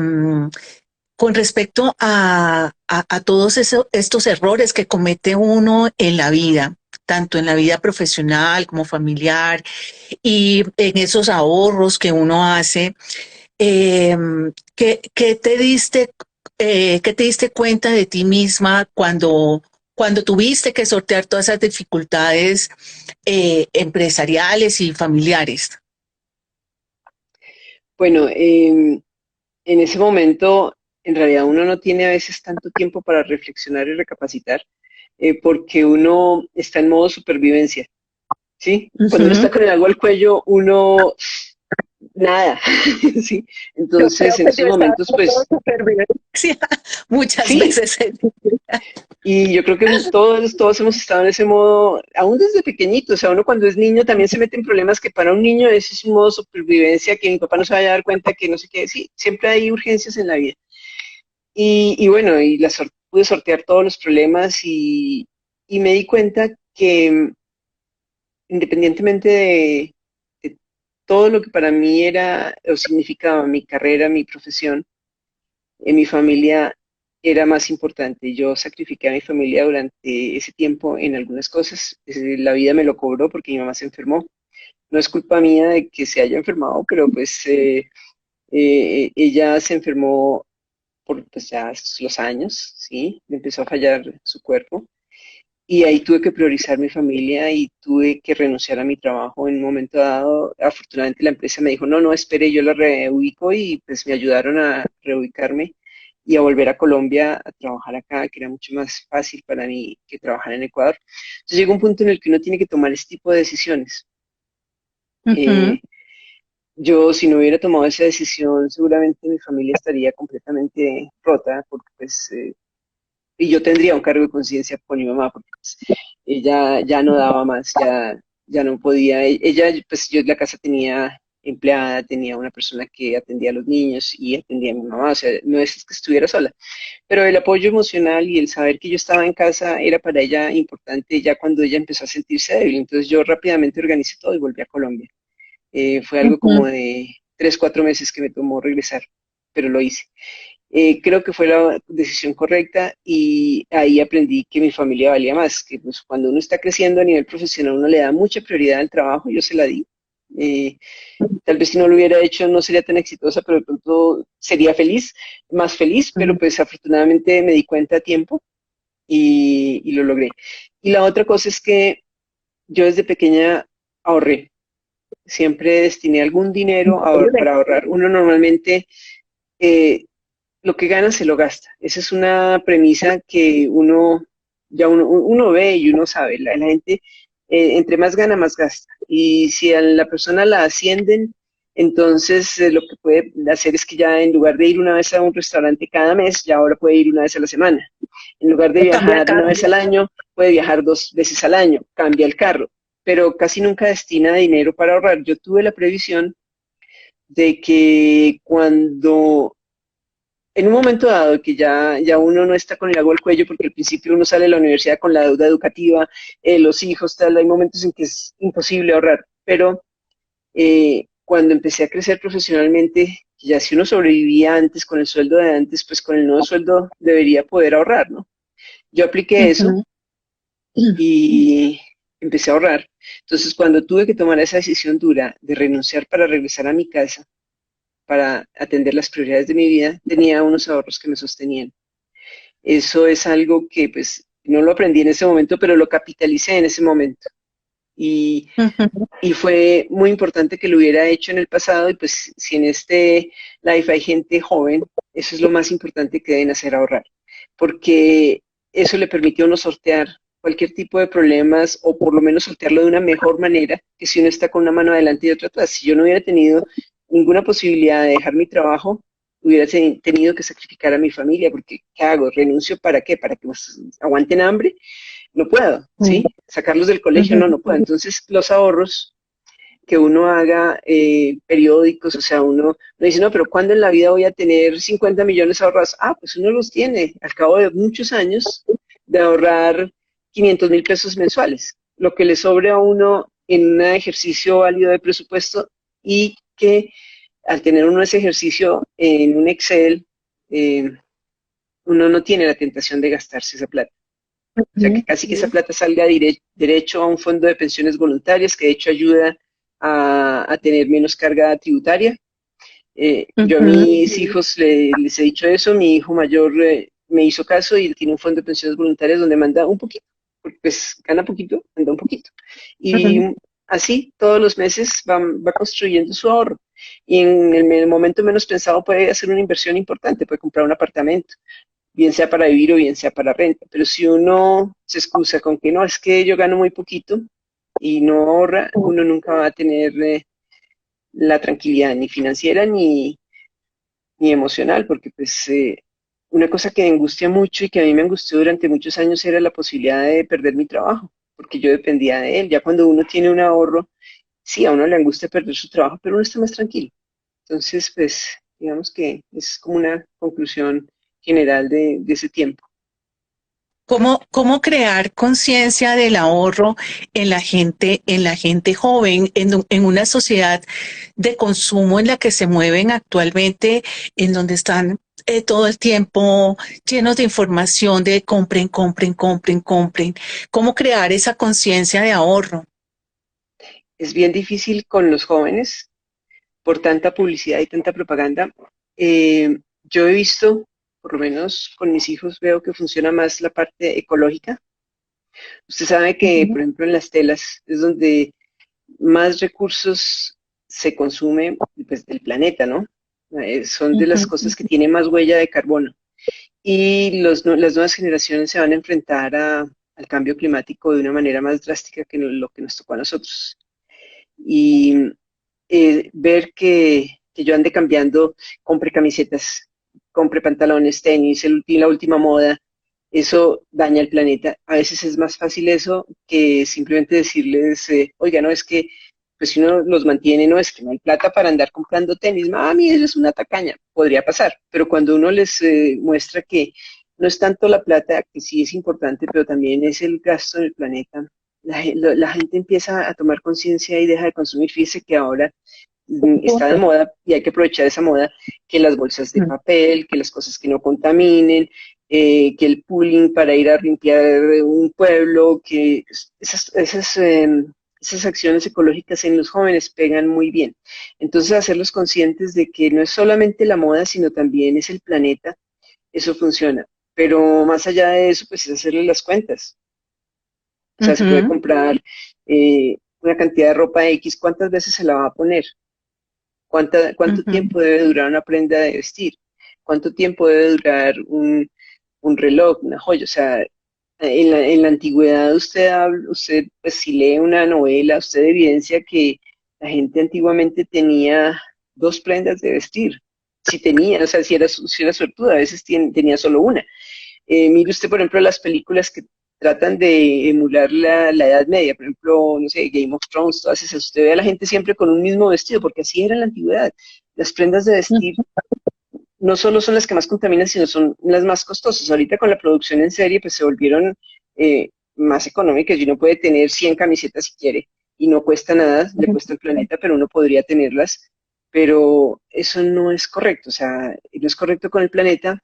con respecto a todos estos errores que comete uno en la vida, tanto en la vida profesional como familiar y en esos ahorros que uno hace, eh, ¿qué te qué te diste cuenta de ti misma cuando tuviste que sortear todas esas dificultades empresariales y familiares? Bueno, en ese momento en realidad uno no tiene a veces tanto tiempo para reflexionar y recapacitar, porque uno está en modo supervivencia, ¿sí? Cuando uno Ujú. está con el agua al cuello, uno nada, ¿sí? Yo creo Entonces, en que yo esos estaba momentos, en modo pues supervivencia muchas sí, veces en mi vida. y yo creo que todos hemos estado en ese modo, aún desde pequeñito, o sea, uno cuando es niño también se mete en problemas que para un niño ese es un modo de supervivencia, que mi papá no se vaya a dar cuenta, que no sé qué, sí, siempre hay urgencias en la vida. Y bueno, pude sortear todos los problemas y me di cuenta que independientemente de todo lo que para mí era o significaba mi carrera, mi profesión, en mi familia era más importante. Yo sacrifiqué a mi familia durante ese tiempo en algunas cosas. La vida me lo cobró porque mi mamá se enfermó. No es culpa mía de que se haya enfermado, pero pues ella se enfermó por pues, ya los años, ¿sí? Le empezó a fallar su cuerpo. Y ahí tuve que priorizar mi familia y tuve que renunciar a mi trabajo en un momento dado. Afortunadamente la empresa me dijo, no, no, espere, yo la reubico y pues me ayudaron a reubicarme y a volver a Colombia a trabajar acá, que era mucho más fácil para mí que trabajar en Ecuador. Entonces llega un punto en el que uno tiene que tomar este tipo de decisiones. Ujú. Eh, yo, si no hubiera tomado esa decisión, seguramente mi familia estaría completamente rota, porque pues y yo tendría un cargo de conciencia con mi mamá, porque pues, ella ya no daba más, ya no podía. Ella, pues yo en la casa tenía empleada, tenía una persona que atendía a los niños y atendía a mi mamá, o sea, no es que estuviera sola, pero el apoyo emocional y el saber que yo estaba en casa era para ella importante ya cuando ella empezó a sentirse débil. Entonces yo rápidamente organicé todo y volví a Colombia. Fue algo como Ujú. de 3, 4 meses que me tomó regresar, pero lo hice. Creo que fue la decisión correcta y ahí aprendí que mi familia valía más, que pues cuando uno está creciendo a nivel profesional uno le da mucha prioridad al trabajo, yo se la di. Eh, Tal vez si no lo hubiera hecho no sería tan exitosa, pero de pronto sería feliz, más feliz, pero pues afortunadamente me di cuenta a tiempo y lo logré. Y la otra cosa es que yo desde pequeña ahorré, siempre destiné algún dinero para ahorrar. Uno normalmente eh, lo que gana se lo gasta. Esa es una premisa que uno ve y uno sabe. La gente, entre más gana, más gasta. Y si a la persona la ascienden, entonces lo que puede hacer es que ya en lugar de ir una vez a un restaurante cada mes, ya ahora puede ir una vez a la semana. En lugar de O cambia viajar una acá. vez al año, puede viajar 2 veces al año, cambia el carro, pero casi nunca destina dinero para ahorrar. Yo tuve la previsión de que cuando en un momento dado que ya uno no está con el agua al cuello, porque al principio uno sale de la universidad con la deuda educativa, los hijos, tal, hay momentos en que es imposible ahorrar, pero cuando empecé a crecer profesionalmente, ya si uno sobrevivía antes con el sueldo de antes, pues con el nuevo sueldo debería poder ahorrar, ¿no? Yo apliqué eso Ujú. y empecé a ahorrar. Entonces, cuando tuve que tomar esa decisión dura de renunciar para regresar a mi casa, para atender las prioridades de mi vida, tenía unos ahorros que me sostenían. Eso es algo que pues no lo aprendí en ese momento, pero lo capitalicé en ese momento. Y, Ujú. y fue muy importante que lo hubiera hecho en el pasado y pues si en este life hay gente joven, eso es lo más importante que deben hacer, ahorrar, porque eso le permitió a uno sortear cualquier tipo de problemas o por lo menos sortearlo de una mejor manera que si uno está con una mano adelante y otra atrás. Si yo no hubiera tenido ninguna posibilidad de dejar mi trabajo, hubiera tenido que sacrificar a mi familia, porque ¿qué hago? ¿Renuncio para qué? ¿Para que pues, aguanten hambre? No puedo, ¿sí? Sacarlos del colegio, no, Ujú. no puedo. Entonces, los ahorros que uno haga periódicos, o sea, uno dice, no, pero ¿cuándo en la vida voy a tener 50 millones ahorrados? Ah, pues uno los tiene al cabo de muchos años de ahorrar 500.000 pesos mensuales, lo que le sobre a uno en un ejercicio válido de presupuesto y que al tener uno ese ejercicio en un Excel, eh, uno no tiene la tentación de gastarse esa plata. O sea, que Ujú. casi que esa plata salga derecho a un fondo de pensiones voluntarias que de hecho ayuda a tener menos carga tributaria. Yo a Ujú. mis hijos les he dicho eso, mi hijo mayor me hizo caso y tiene un fondo de pensiones voluntarias donde manda un poquito, porque pues gana poquito, manda un poquito. Y Ujú. así todos los meses va construyendo su ahorro. Y en el momento menos pensado puede hacer una inversión importante, puede comprar un apartamento, bien sea para vivir o bien sea para renta. Pero si uno se excusa con que no, es que yo gano muy poquito y no ahorra, uno nunca va a tener la tranquilidad ni financiera ni emocional, porque pues una cosa que me angustia mucho y que a mí me angustió durante muchos años era la posibilidad de perder mi trabajo, porque yo dependía de él. Ya cuando uno tiene un ahorro, sí, a uno le angustia perder su trabajo, pero uno está más tranquilo. Entonces, pues, digamos que es como una conclusión general de ese tiempo. ¿Cómo crear conciencia del ahorro en la gente joven, en una sociedad de consumo en la que se mueven actualmente, en donde están todo el tiempo llenos de información de compren, compren, compren, compren? ¿Cómo crear esa conciencia de ahorro? Es bien difícil con los jóvenes por tanta publicidad y tanta propaganda. Yo he visto, por lo menos con mis hijos, veo que funciona más la parte ecológica. Usted sabe que, por Ujú, ejemplo, en las telas es donde más recursos se consume pues, del planeta, ¿no? Son de las ujú, cosas que tienen más huella de carbono. Y las nuevas generaciones se van a enfrentar al cambio climático de una manera más drástica que lo que nos tocó a nosotros. Y ver que yo ande cambiando, compre camisetas, compre pantalones, tenis, la última moda, eso daña el planeta. A veces es más fácil eso que simplemente decirles, oiga, no es que, pues si uno los mantiene, no es que no hay plata para andar comprando tenis, mami, eso es una tacaña, podría pasar, pero cuando uno les muestra que no es tanto la plata, que sí es importante, pero también es el gasto en el planeta, la gente empieza a tomar conciencia y deja de consumir. Fíjese que ahora está de moda y hay que aprovechar esa moda, que las bolsas de papel, que las cosas que no contaminen, que el pooling para ir a limpiar un pueblo, que esas acciones ecológicas en los jóvenes pegan muy bien. Entonces, hacerlos conscientes de que no es solamente la moda, sino también es el planeta, eso funciona. Pero más allá de eso, pues es hacerle las cuentas. O sea, se puede ujú, comprar una cantidad de ropa X, ¿cuántas veces se la va a poner? ¿Cuánto ujú, tiempo debe durar una prenda de vestir? ¿Cuánto tiempo debe durar un reloj, una joya? O sea, en la antigüedad usted pues si lee una novela, usted evidencia que la gente antiguamente tenía dos prendas de vestir. Si tenía, o sea, si era suertuda, a veces tenía solo una. Mire usted, por ejemplo, las películas que tratan de emular la Edad Media, por ejemplo, no sé, Game of Thrones, todas esas, usted ve a la gente siempre con un mismo vestido, porque así era en la antigüedad. Las prendas de vestir ujú. no solo son las que más contaminan, sino son las más costosas. Ahorita con la producción en serie, pues se volvieron más económicas y uno puede tener 100 camisetas si quiere y no cuesta nada, le cuesta el planeta, pero uno podría tenerlas. Pero eso no es correcto, o sea, no es correcto con el planeta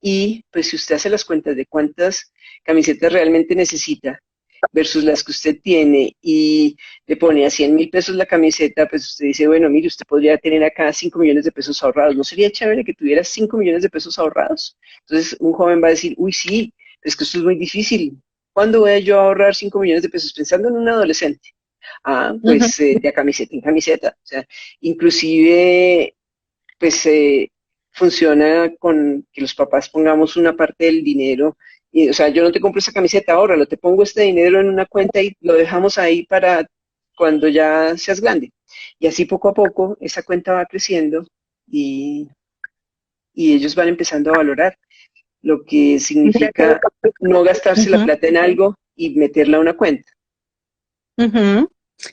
y pues si usted hace las cuentas de cuántas camisetas realmente necesita versus las que usted tiene y le pone a 100.000 pesos la camiseta, pues usted dice, bueno, mire, usted podría tener acá 5 millones de pesos ahorrados. ¿No sería chévere que tuviera 5 millones de pesos ahorrados? Entonces un joven va a decir, uy, sí, es que esto es muy difícil. ¿Cuándo voy a yo a ahorrar 5 millones de pesos? Pensando en un adolescente. Ah, Ujú, pues de a camiseta en camiseta. O sea, inclusive pues funciona con que los papás pongamos una parte del dinero. Y, o sea, yo no te compro esa camiseta ahora, lo te pongo este dinero en una cuenta y lo dejamos ahí para cuando ya seas grande. Y así poco a poco esa cuenta va creciendo y, y ellos van empezando a valorar lo que significa no gastarse la ujú, plata en algo y meterla a una cuenta. ujú.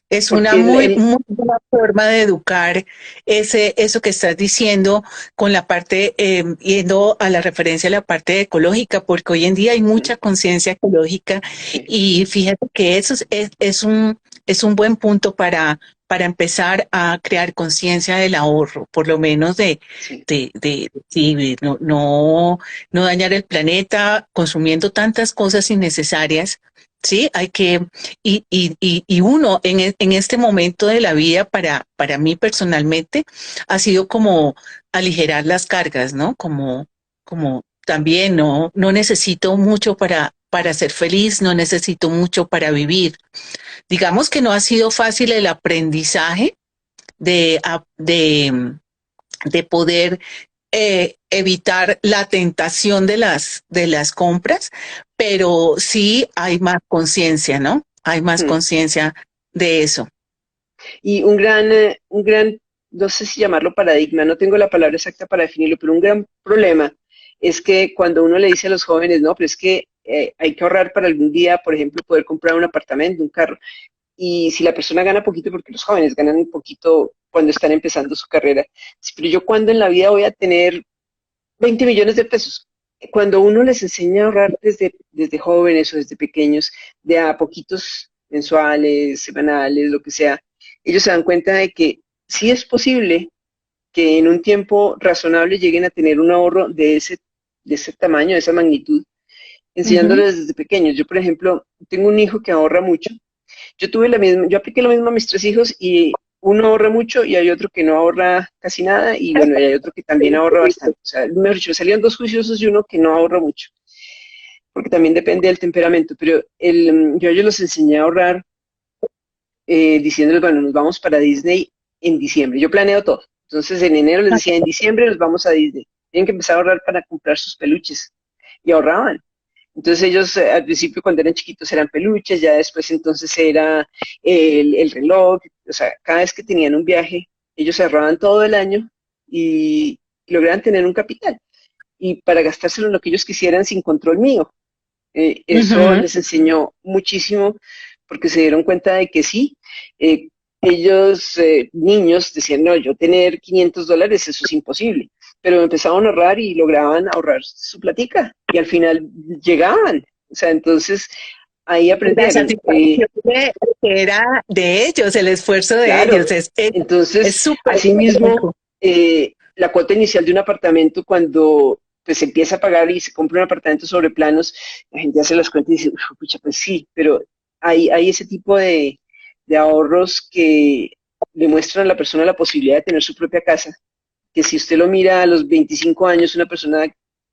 Es una Porque muy buena forma de educar eso que estás diciendo con la parte, yendo a la referencia a la parte ecológica, porque hoy en día hay mucha conciencia ecológica sí, y fíjate que eso es un buen punto para empezar a crear conciencia del ahorro, por lo menos sí, sí, no dañar el planeta consumiendo tantas cosas innecesarias. Sí, hay que y uno en este momento de la vida para mí personalmente ha sido como aligerar las cargas, ¿no? Como también no necesito mucho para ser feliz, no necesito mucho para vivir. Digamos que no ha sido fácil el aprendizaje de, de poder evitar la tentación de las compras, pero sí hay más conciencia, ¿no? Hay más Mm. conciencia de eso. Y un gran, no sé si llamarlo paradigma, no tengo la palabra exacta para definirlo, pero un gran problema es que cuando uno le dice a los jóvenes, no, pero es que hay que ahorrar para algún día, por ejemplo, poder comprar un apartamento, un carro, y si la persona gana poquito, porque los jóvenes ganan un poquito cuando están empezando su carrera, sí, pero yo cuando en la vida voy a tener 20 millones de pesos. Cuando uno les enseña a ahorrar desde jóvenes o desde pequeños, de a poquitos mensuales, semanales, lo que sea, ellos se dan cuenta de que sí es posible que en un tiempo razonable lleguen a tener un ahorro de ese tamaño, de esa magnitud, Ujú. enseñándoles desde pequeños. Yo, por ejemplo, tengo un hijo que ahorra mucho. Yo tuve la misma, yo apliqué lo mismo a mis tres hijos y uno ahorra mucho y hay otro que no ahorra casi nada y bueno, y hay otro que también ahorra bastante. O sea, mejor dicho, salían dos juiciosos y uno que no ahorra mucho, porque también depende del temperamento. Pero yo a ellos los enseñé a ahorrar diciéndoles, bueno, nos vamos para Disney en diciembre. Yo planeo todo. Entonces en enero les decía, en diciembre nos vamos a Disney. Tienen que empezar a ahorrar para comprar sus peluches. Y ahorraban. Entonces ellos al principio cuando eran chiquitos eran peluches, ya después entonces era el reloj, o sea, cada vez que tenían un viaje, ellos ahorraban todo el año y lograban tener un capital y para gastárselo en lo que ellos quisieran sin control mío. Eso Ujú. les enseñó muchísimo porque se dieron cuenta de que sí, eh, ellos, niños, decían, no, yo tener $500, eso es imposible, pero empezaban a ahorrar y lograban ahorrar su platica y al final llegaban. O sea, entonces ahí La aprendieron. satisfacción que era de ellos, el esfuerzo de Claro, ellos, es entonces, súper asimismo, valioso. la cuota inicial de un apartamento cuando pues se empieza a pagar y se compra un apartamento sobre planos, la gente hace las cuentas y dice, "Uf, pucha, pues sí, pero hay ese tipo de ahorros que le muestran a la persona la posibilidad de tener su propia casa, que si usted lo mira a los 25 años, una persona,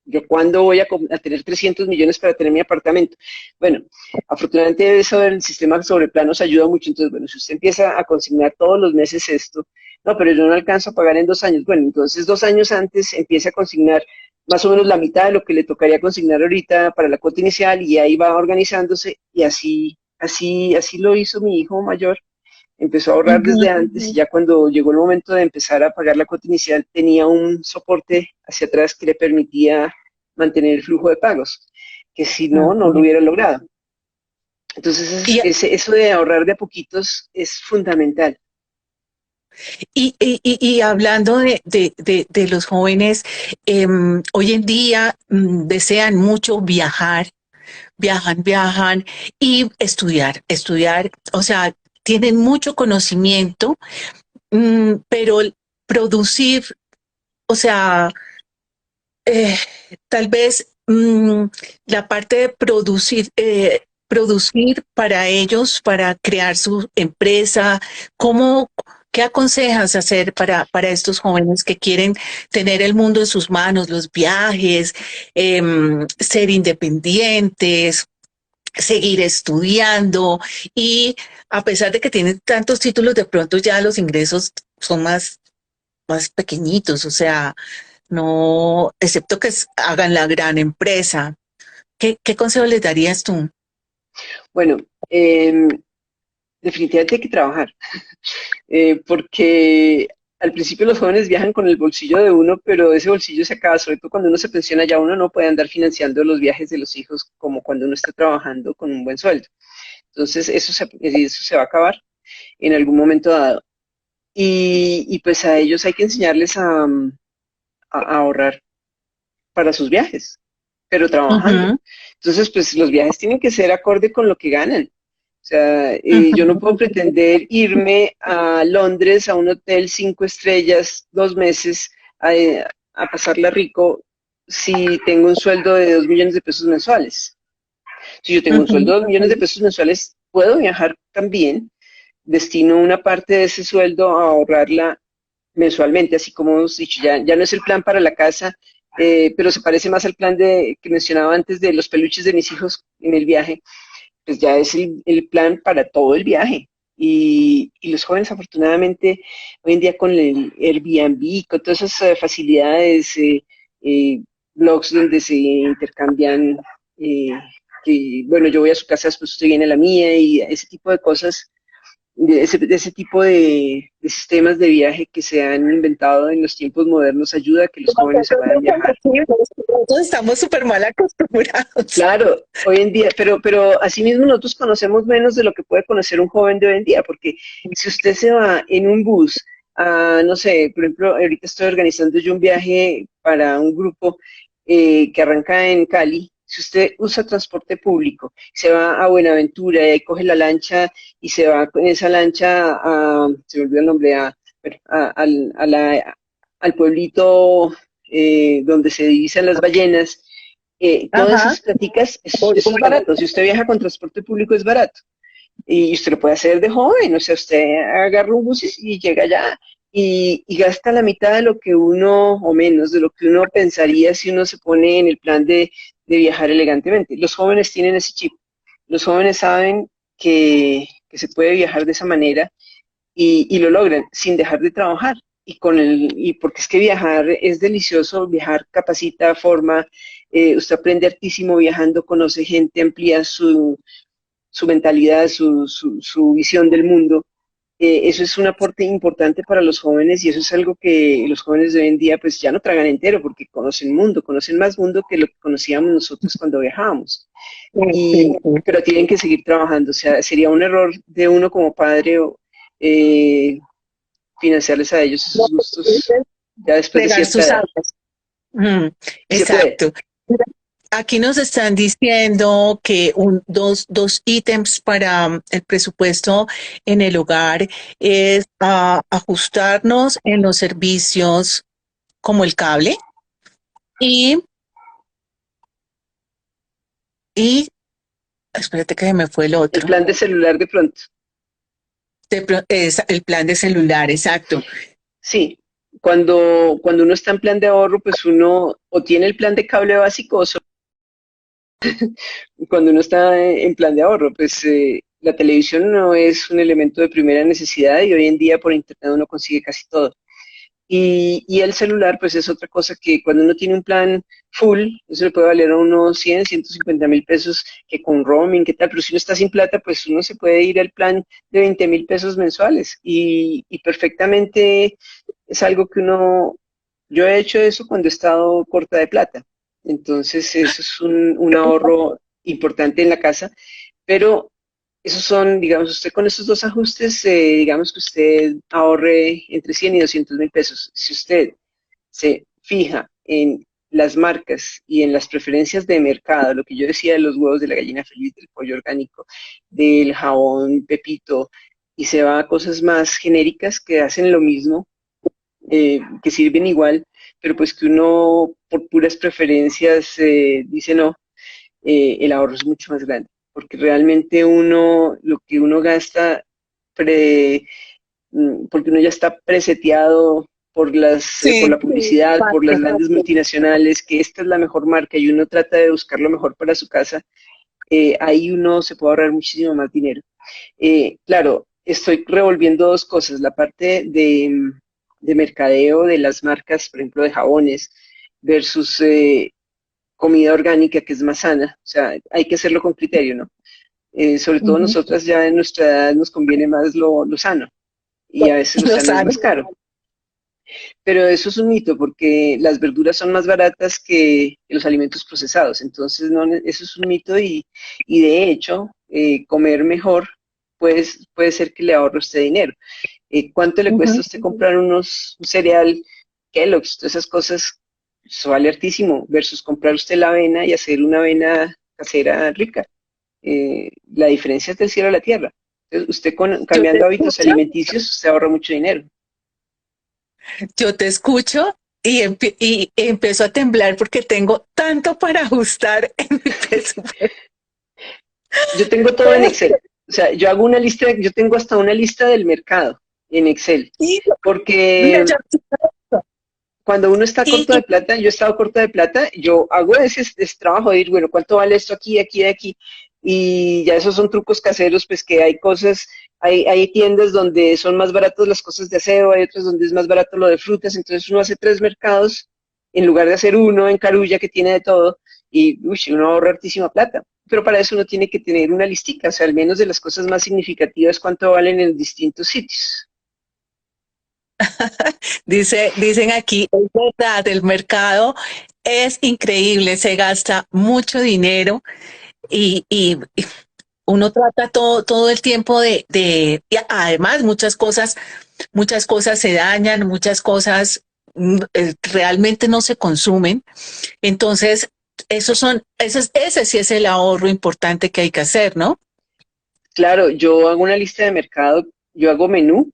¿yo cuándo voy a tener 300 millones para tener mi apartamento? Bueno, afortunadamente eso del sistema sobre planos ayuda mucho, entonces, bueno, si usted empieza a consignar todos los meses esto, no, pero yo no alcanzo a pagar en 2 años, bueno, entonces 2 años antes empieza a consignar más o menos la mitad de lo que le tocaría consignar ahorita para la cuota inicial y ahí va organizándose y así lo hizo mi hijo mayor. Empezó a ahorrar Ujú. desde antes y ya cuando llegó el momento de empezar a pagar la cuota inicial tenía un soporte hacia atrás que le permitía mantener el flujo de pagos, que si no, no lo Ok. hubiera logrado. Entonces, Y, eso de ahorrar de a poquitos es fundamental. y hablando de los jóvenes, hoy en día desean mucho viajar, viajan y estudiar, o sea, tienen mucho conocimiento, pero producir, o sea, eh, tal vez la parte de producir para ellos, para crear su empresa, ¿cómo, qué aconsejas hacer para estos jóvenes que quieren tener el mundo en sus manos, los viajes, ser independientes, seguir estudiando y a pesar de que tienen tantos títulos, de pronto ya los ingresos son más pequeñitos, o sea, no, excepto que hagan la gran empresa. ¿Qué consejo les darías tú? Bueno, definitivamente hay que trabajar, porque al principio los jóvenes viajan con el bolsillo de uno, pero ese bolsillo se acaba, sobre todo cuando uno se pensiona, ya uno no puede andar financiando los viajes de los hijos como cuando uno está trabajando con un buen sueldo. Entonces, eso se va a acabar en algún momento dado. Y pues a ellos hay que enseñarles a ahorrar para sus viajes, pero trabajando. Ujú, Entonces, pues los viajes tienen que ser acorde con lo que ganan. O sea, yo no ujú, puedo pretender irme a Londres a un hotel 5 estrellas 2 meses a pasarla rico si tengo un sueldo de 2 millones de pesos mensuales. Si yo tengo un sueldo ujú. de 2 millones de pesos mensuales, puedo viajar también, destino una parte de ese sueldo a ahorrarla mensualmente, así como hemos dicho, ya no es el plan para la casa, pero se parece más al plan que mencionaba antes de los peluches de mis hijos en el viaje, pues ya es el plan para todo el viaje. Y los jóvenes, afortunadamente, hoy en día con el Airbnb, con todas esas facilidades, eh, blogs donde se intercambian, eh, que, bueno, yo voy a su casa, después usted viene a la mía, y ese tipo de cosas, de ese tipo de sistemas de viaje que se han inventado en los tiempos modernos, ayuda a que los jóvenes se puedan viajar. Nosotros estamos súper mal acostumbrados. Claro, hoy en día, pero asimismo nosotros conocemos menos de lo que puede conocer un joven de hoy en día, porque si usted se va en un bus, no sé, por ejemplo, ahorita estoy organizando yo un viaje para un grupo que arranca en Cali. Si usted usa transporte público, se va a Buenaventura y ahí coge la lancha y se va con esa lancha se me olvidó el nombre, bueno, al pueblito donde se divisan las ballenas, todas Ajá. esas pláticas, eso es barato. Si usted viaja con transporte público es barato. Y usted lo puede hacer de joven, o sea, usted agarra un bus y llega allá y gasta la mitad de lo que uno, o menos, de lo que uno pensaría si uno se pone en el plan de viajar elegantemente. Los jóvenes tienen ese chip. Los jóvenes saben que se puede viajar de esa manera y lo logran sin dejar de trabajar. Y porque es que viajar es delicioso, viajar capacita, forma, usted aprende hartísimo viajando, conoce gente, amplía su mentalidad, su visión del mundo. Eso es un aporte importante para los jóvenes y eso es algo que los jóvenes de hoy en día pues ya no tragan entero porque conocen mundo, conocen más mundo que lo que conocíamos nosotros cuando viajábamos. Pero tienen que seguir trabajando, o sea, sería un error de uno como padre eh, financiarles a ellos esos gustos ya después de Pegar cierta sus edad. autos. Mm, Y se puede. exacto. Aquí nos están diciendo que dos ítems para el presupuesto en el hogar es ajustarnos en los servicios como el cable y, y espérate que me fue el El otro. plan de celular de pronto. Es el plan de celular, exacto. Sí, cuando uno está en plan de ahorro, pues uno o tiene el plan de cable básico o cuando uno está en plan de ahorro, pues la televisión no es un elemento de primera necesidad y hoy en día por internet uno consigue casi todo. Y el celular, pues es otra cosa que cuando uno tiene un plan full, eso le puede valer a unos 150.000 pesos, que con roaming, qué tal, pero si uno está sin plata, pues uno se puede ir al plan de 20.000 pesos mensuales y perfectamente es algo que yo he hecho eso cuando he estado corta de plata. Entonces, eso es un ahorro importante en la casa, pero esos son, digamos, usted con esos dos ajustes, digamos que usted ahorre entre 100 y 200.000 pesos. Si usted se fija en las marcas y en las preferencias de mercado, lo que yo decía de los huevos de la gallina feliz, del pollo orgánico, del jabón Pepito, y se va a cosas más genéricas que hacen lo mismo, que sirven igual, pero pues que uno por puras preferencias dice no, el ahorro es mucho más grande, porque realmente lo que uno gasta, pre, porque uno ya está preseteado por Sí, la publicidad, por las grandes multinacionales, que esta es la mejor marca y uno trata de buscar lo mejor para su casa, ahí uno se puede ahorrar muchísimo más dinero. Claro, estoy revolviendo dos cosas, la parte de mercadeo de las marcas, por ejemplo, de jabones, versus comida orgánica que es más sana. O sea, hay que hacerlo con criterio, ¿no? Sobre todo ujú, nosotras ya en nuestra edad nos conviene más lo sano y a veces lo lo sano es sabe. más caro. Pero eso es un mito porque las verduras son más baratas que los alimentos procesados. Entonces, no, eso es un mito y de hecho, comer mejor puede ser que le ahorre a usted dinero. ¿Cuánto le cuesta a Ujú. usted comprar un cereal Kellogg's? Todas esas cosas, eso vale hartísimo versus comprar usted la avena y hacer una avena casera rica. La diferencia es del cielo a la tierra. Entonces, usted Yo te cambiando hábitos escucho, alimenticios, usted ahorra mucho dinero. yo te escucho y empiezo a temblar porque tengo tanto para ajustar en mi presupuesto. Yo tengo todo en Excel. O sea, yo hago una lista, yo tengo hasta una lista del mercado en Excel. Y mira, Porque, ya, cuando uno está Y, corto de plata, yo he estado corto de plata, yo hago ese trabajo de ir, bueno, ¿cuánto vale esto aquí, aquí, aquí? Y ya esos son trucos caseros, pues que hay cosas, hay tiendas donde son más baratas las cosas de aseo, hay otras donde es más barato lo de frutas, entonces uno hace tres mercados en lugar de hacer uno en Carulla que tiene de todo, y uy, uno ahorra hartísima plata. Pero para eso uno tiene que tener una listica, o sea, al menos de las cosas más significativas, cuánto valen en distintos sitios. dicen aquí, es verdad, el mercado es increíble, se gasta mucho dinero y uno trata todo el tiempo y además muchas cosas se dañan, muchas cosas realmente no se consumen. Entonces, ese sí es el ahorro importante que hay que hacer, ¿no? Claro, yo hago una lista de mercado, yo hago menú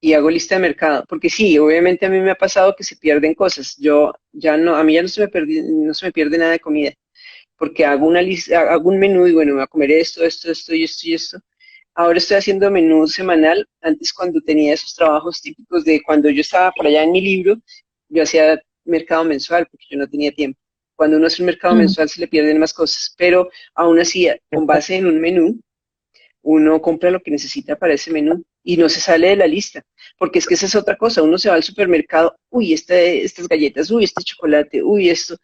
y hago lista de mercado, porque sí, obviamente a mí me ha pasado que se pierden cosas. Yo ya no, a mí ya no se me pierde nada de comida, porque hago una lista, hago un menú y bueno, me voy a comer esto, esto, esto y esto y esto. Ahora estoy haciendo menú semanal. Antes cuando tenía esos trabajos típicos de cuando yo estaba por allá en mi libro, yo hacía mercado mensual porque yo no tenía tiempo. Cuando uno hace un mercado Mm. mensual se le pierden más cosas, pero aún así, con base en un menú, uno compra lo que necesita para ese menú y no se sale de la lista, porque es que esa es otra cosa, uno se va al supermercado, uy, estas galletas, uy, este chocolate, uy, esto,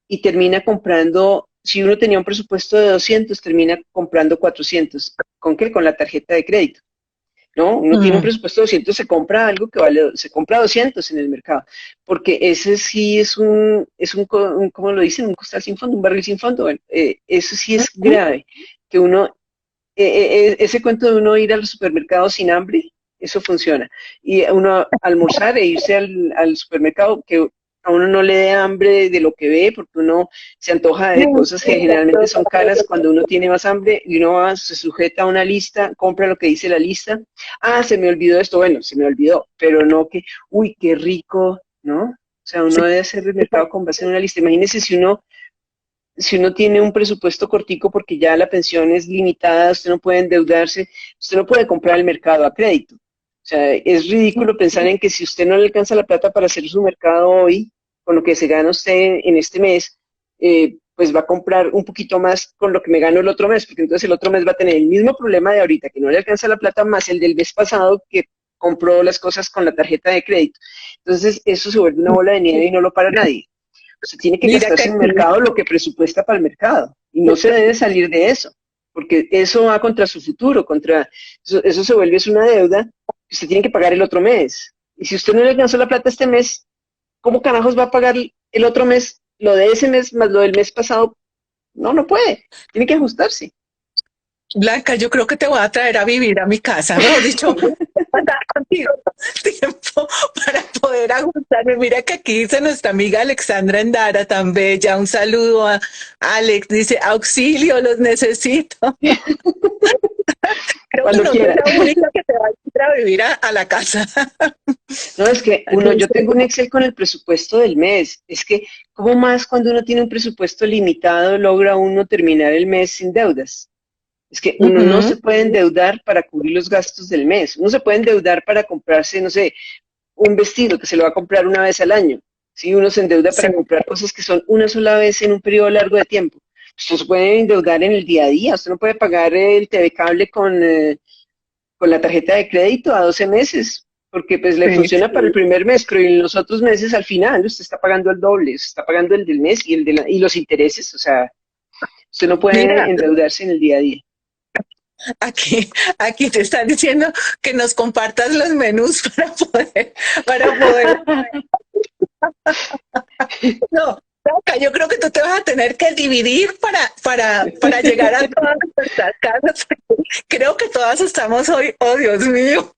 y termina comprando, si uno tenía un presupuesto de 200, termina comprando 400. ¿Con qué? Con la tarjeta de crédito. ¿No? Uno tiene un Mm. presupuesto de 200, se compra algo que vale, se compra 200 en el mercado, porque ese sí ¿cómo lo dicen? Un costal sin fondo, un barril sin fondo. Bueno, eso sí es grave, que uno ese cuento de uno ir al supermercado sin hambre, eso funciona. Y uno almorzar e irse al supermercado, que a uno no le dé hambre de lo que ve, porque uno se antoja de cosas que generalmente son caras cuando uno tiene más hambre y uno va, se sujeta a una lista, compra lo que dice la lista. Ah, se me olvidó esto, bueno, se me olvidó, pero no que, uy, qué rico, ¿no? O sea, uno debe hacer el mercado con base en una lista. Imagínese si uno tiene un presupuesto cortico porque ya la pensión es limitada, usted no puede endeudarse, usted no puede comprar el mercado a crédito. O sea, es ridículo pensar en que si usted no le alcanza la plata para hacer su mercado hoy, con lo que se gana usted en este mes, pues va a comprar un poquito más con lo que me gano el otro mes, porque entonces el otro mes va a tener el mismo problema de ahorita, que no le alcanza la plata, más el del mes pasado que compró las cosas con la tarjeta de crédito. Entonces eso se vuelve una bola de nieve y no lo para nadie. Usted tiene que Mira que gastarse en el mercado lo que presupuesta para el mercado y no se debe salir de eso, porque eso va contra su futuro, eso se vuelve es una deuda que usted tiene que pagar el otro mes. Y si usted no le alcanzó la plata este mes, ¿cómo carajos va a pagar el otro mes, lo de ese mes más lo del mes pasado? No, no puede, tiene que ajustarse. Blanca, yo creo que te voy a traer a vivir a mi casa, mejor dicho, pasar contigo tiempo para poder ajustarme. Mira que aquí dice nuestra amiga Alexandra Endara, tan bella. Un saludo a Alex, dice, auxilio, los necesito. Creo que Cuando no soy quiera. la única que te va a ir a vivir a la casa. No, es que yo Dice, tengo un Excel con el presupuesto del mes. Es que, ¿cómo más cuando uno tiene un presupuesto limitado logra uno terminar el mes sin deudas? Es que uno no ujú, se puede endeudar para cubrir los gastos del mes. Uno se puede endeudar para comprarse, no sé, un vestido que se lo va a comprar una vez al año. Si uno se endeuda sí, para comprar cosas que son una sola vez en un periodo largo de tiempo. Usted se puede endeudar en el día a día. Usted no puede pagar el TV cable con la tarjeta de crédito a 12 meses, porque pues le sí. funciona para el primer mes, pero en los otros meses al final usted está pagando el doble, usted está pagando el del mes y los intereses. O sea, usted no puede Mira, endeudarse en el día a día. aquí te están diciendo que nos compartas los menús para poder no, Blanca, yo creo que tú te vas a tener que dividir para llegar a todas nuestras casas. Creo que todas estamos hoy, oh Dios mío,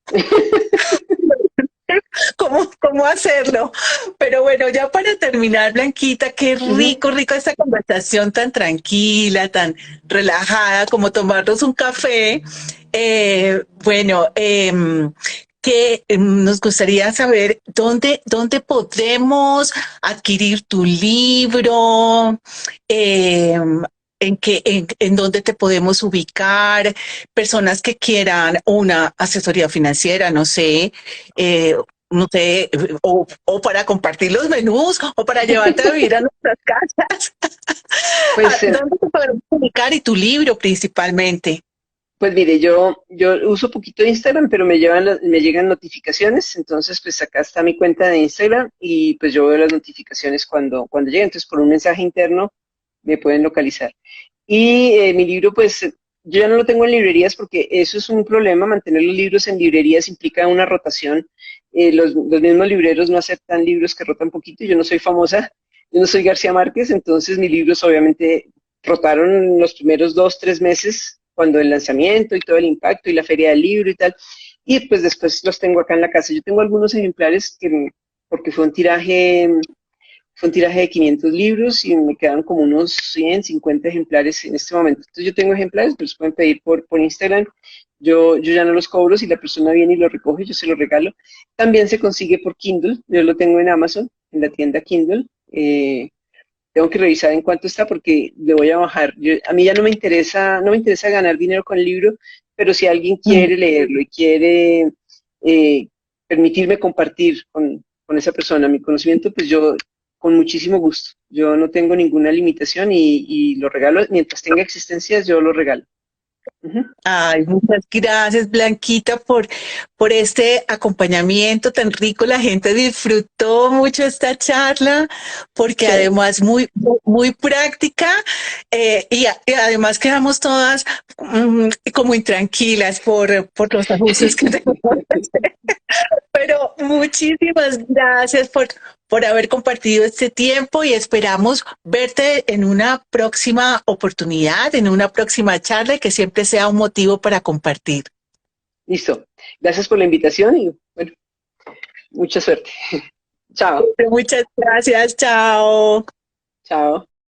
¿cómo hacerlo? Pero bueno, ya para terminar, Blanquita, qué Ujú. rico esta conversación tan tranquila, tan relajada, como tomarnos un café. Bueno, que nos gustaría saber dónde podemos adquirir tu libro, eh, en dónde te podemos ubicar, personas que quieran una asesoría financiera, no sé, no sé, o para compartir los menús, o para llevarte a vivir a nuestras casas. Pues, ¿Dónde te podemos publicar? Y tu libro principalmente. pues mire, yo uso poquito Instagram, pero me llegan notificaciones, entonces pues acá está mi cuenta de Instagram y pues yo veo las notificaciones cuando llegan, entonces por un mensaje interno me pueden localizar. Y mi libro, pues yo ya no lo tengo en librerías porque eso es un problema, mantener los libros en librerías implica una rotación. Los mismos libreros no aceptan libros que rotan poquito, yo no soy famosa, yo no soy García Márquez, entonces mis libros obviamente rotaron los primeros 2, 3 meses, cuando el lanzamiento y todo el impacto y la feria del libro y tal, y pues después los tengo acá en la casa. Yo tengo algunos ejemplares porque fue un tiraje de 500 libros y me quedan como unos 150 ejemplares en este momento. Entonces yo tengo ejemplares, pero los pueden pedir por Instagram. Yo ya no los cobro, si la persona viene y lo recoge, yo se lo regalo. También se consigue por Kindle, yo lo tengo en Amazon, en la tienda Kindle. Tengo que revisar en cuánto está porque le voy a bajar. A mí ya no me interesa ganar dinero con el libro, pero si alguien quiere leerlo y quiere eh, permitirme compartir con esa persona mi conocimiento, pues yo con muchísimo gusto. Yo no tengo ninguna limitación y lo regalo. Mientras tenga existencias, yo lo regalo. Ujú. Ay, muchas gracias, Blanquita, por este acompañamiento tan rico. La gente disfrutó mucho esta charla, porque Sí. además muy práctica, y además quedamos todas como intranquilas por los ajustes que tenemos. Pero muchísimas gracias por haber compartido este tiempo y esperamos verte en una próxima oportunidad, en una próxima charla y que siempre sea un motivo para compartir. Listo. Gracias por la invitación y bueno, mucha suerte. Chao. Muchas gracias, chao. Chao.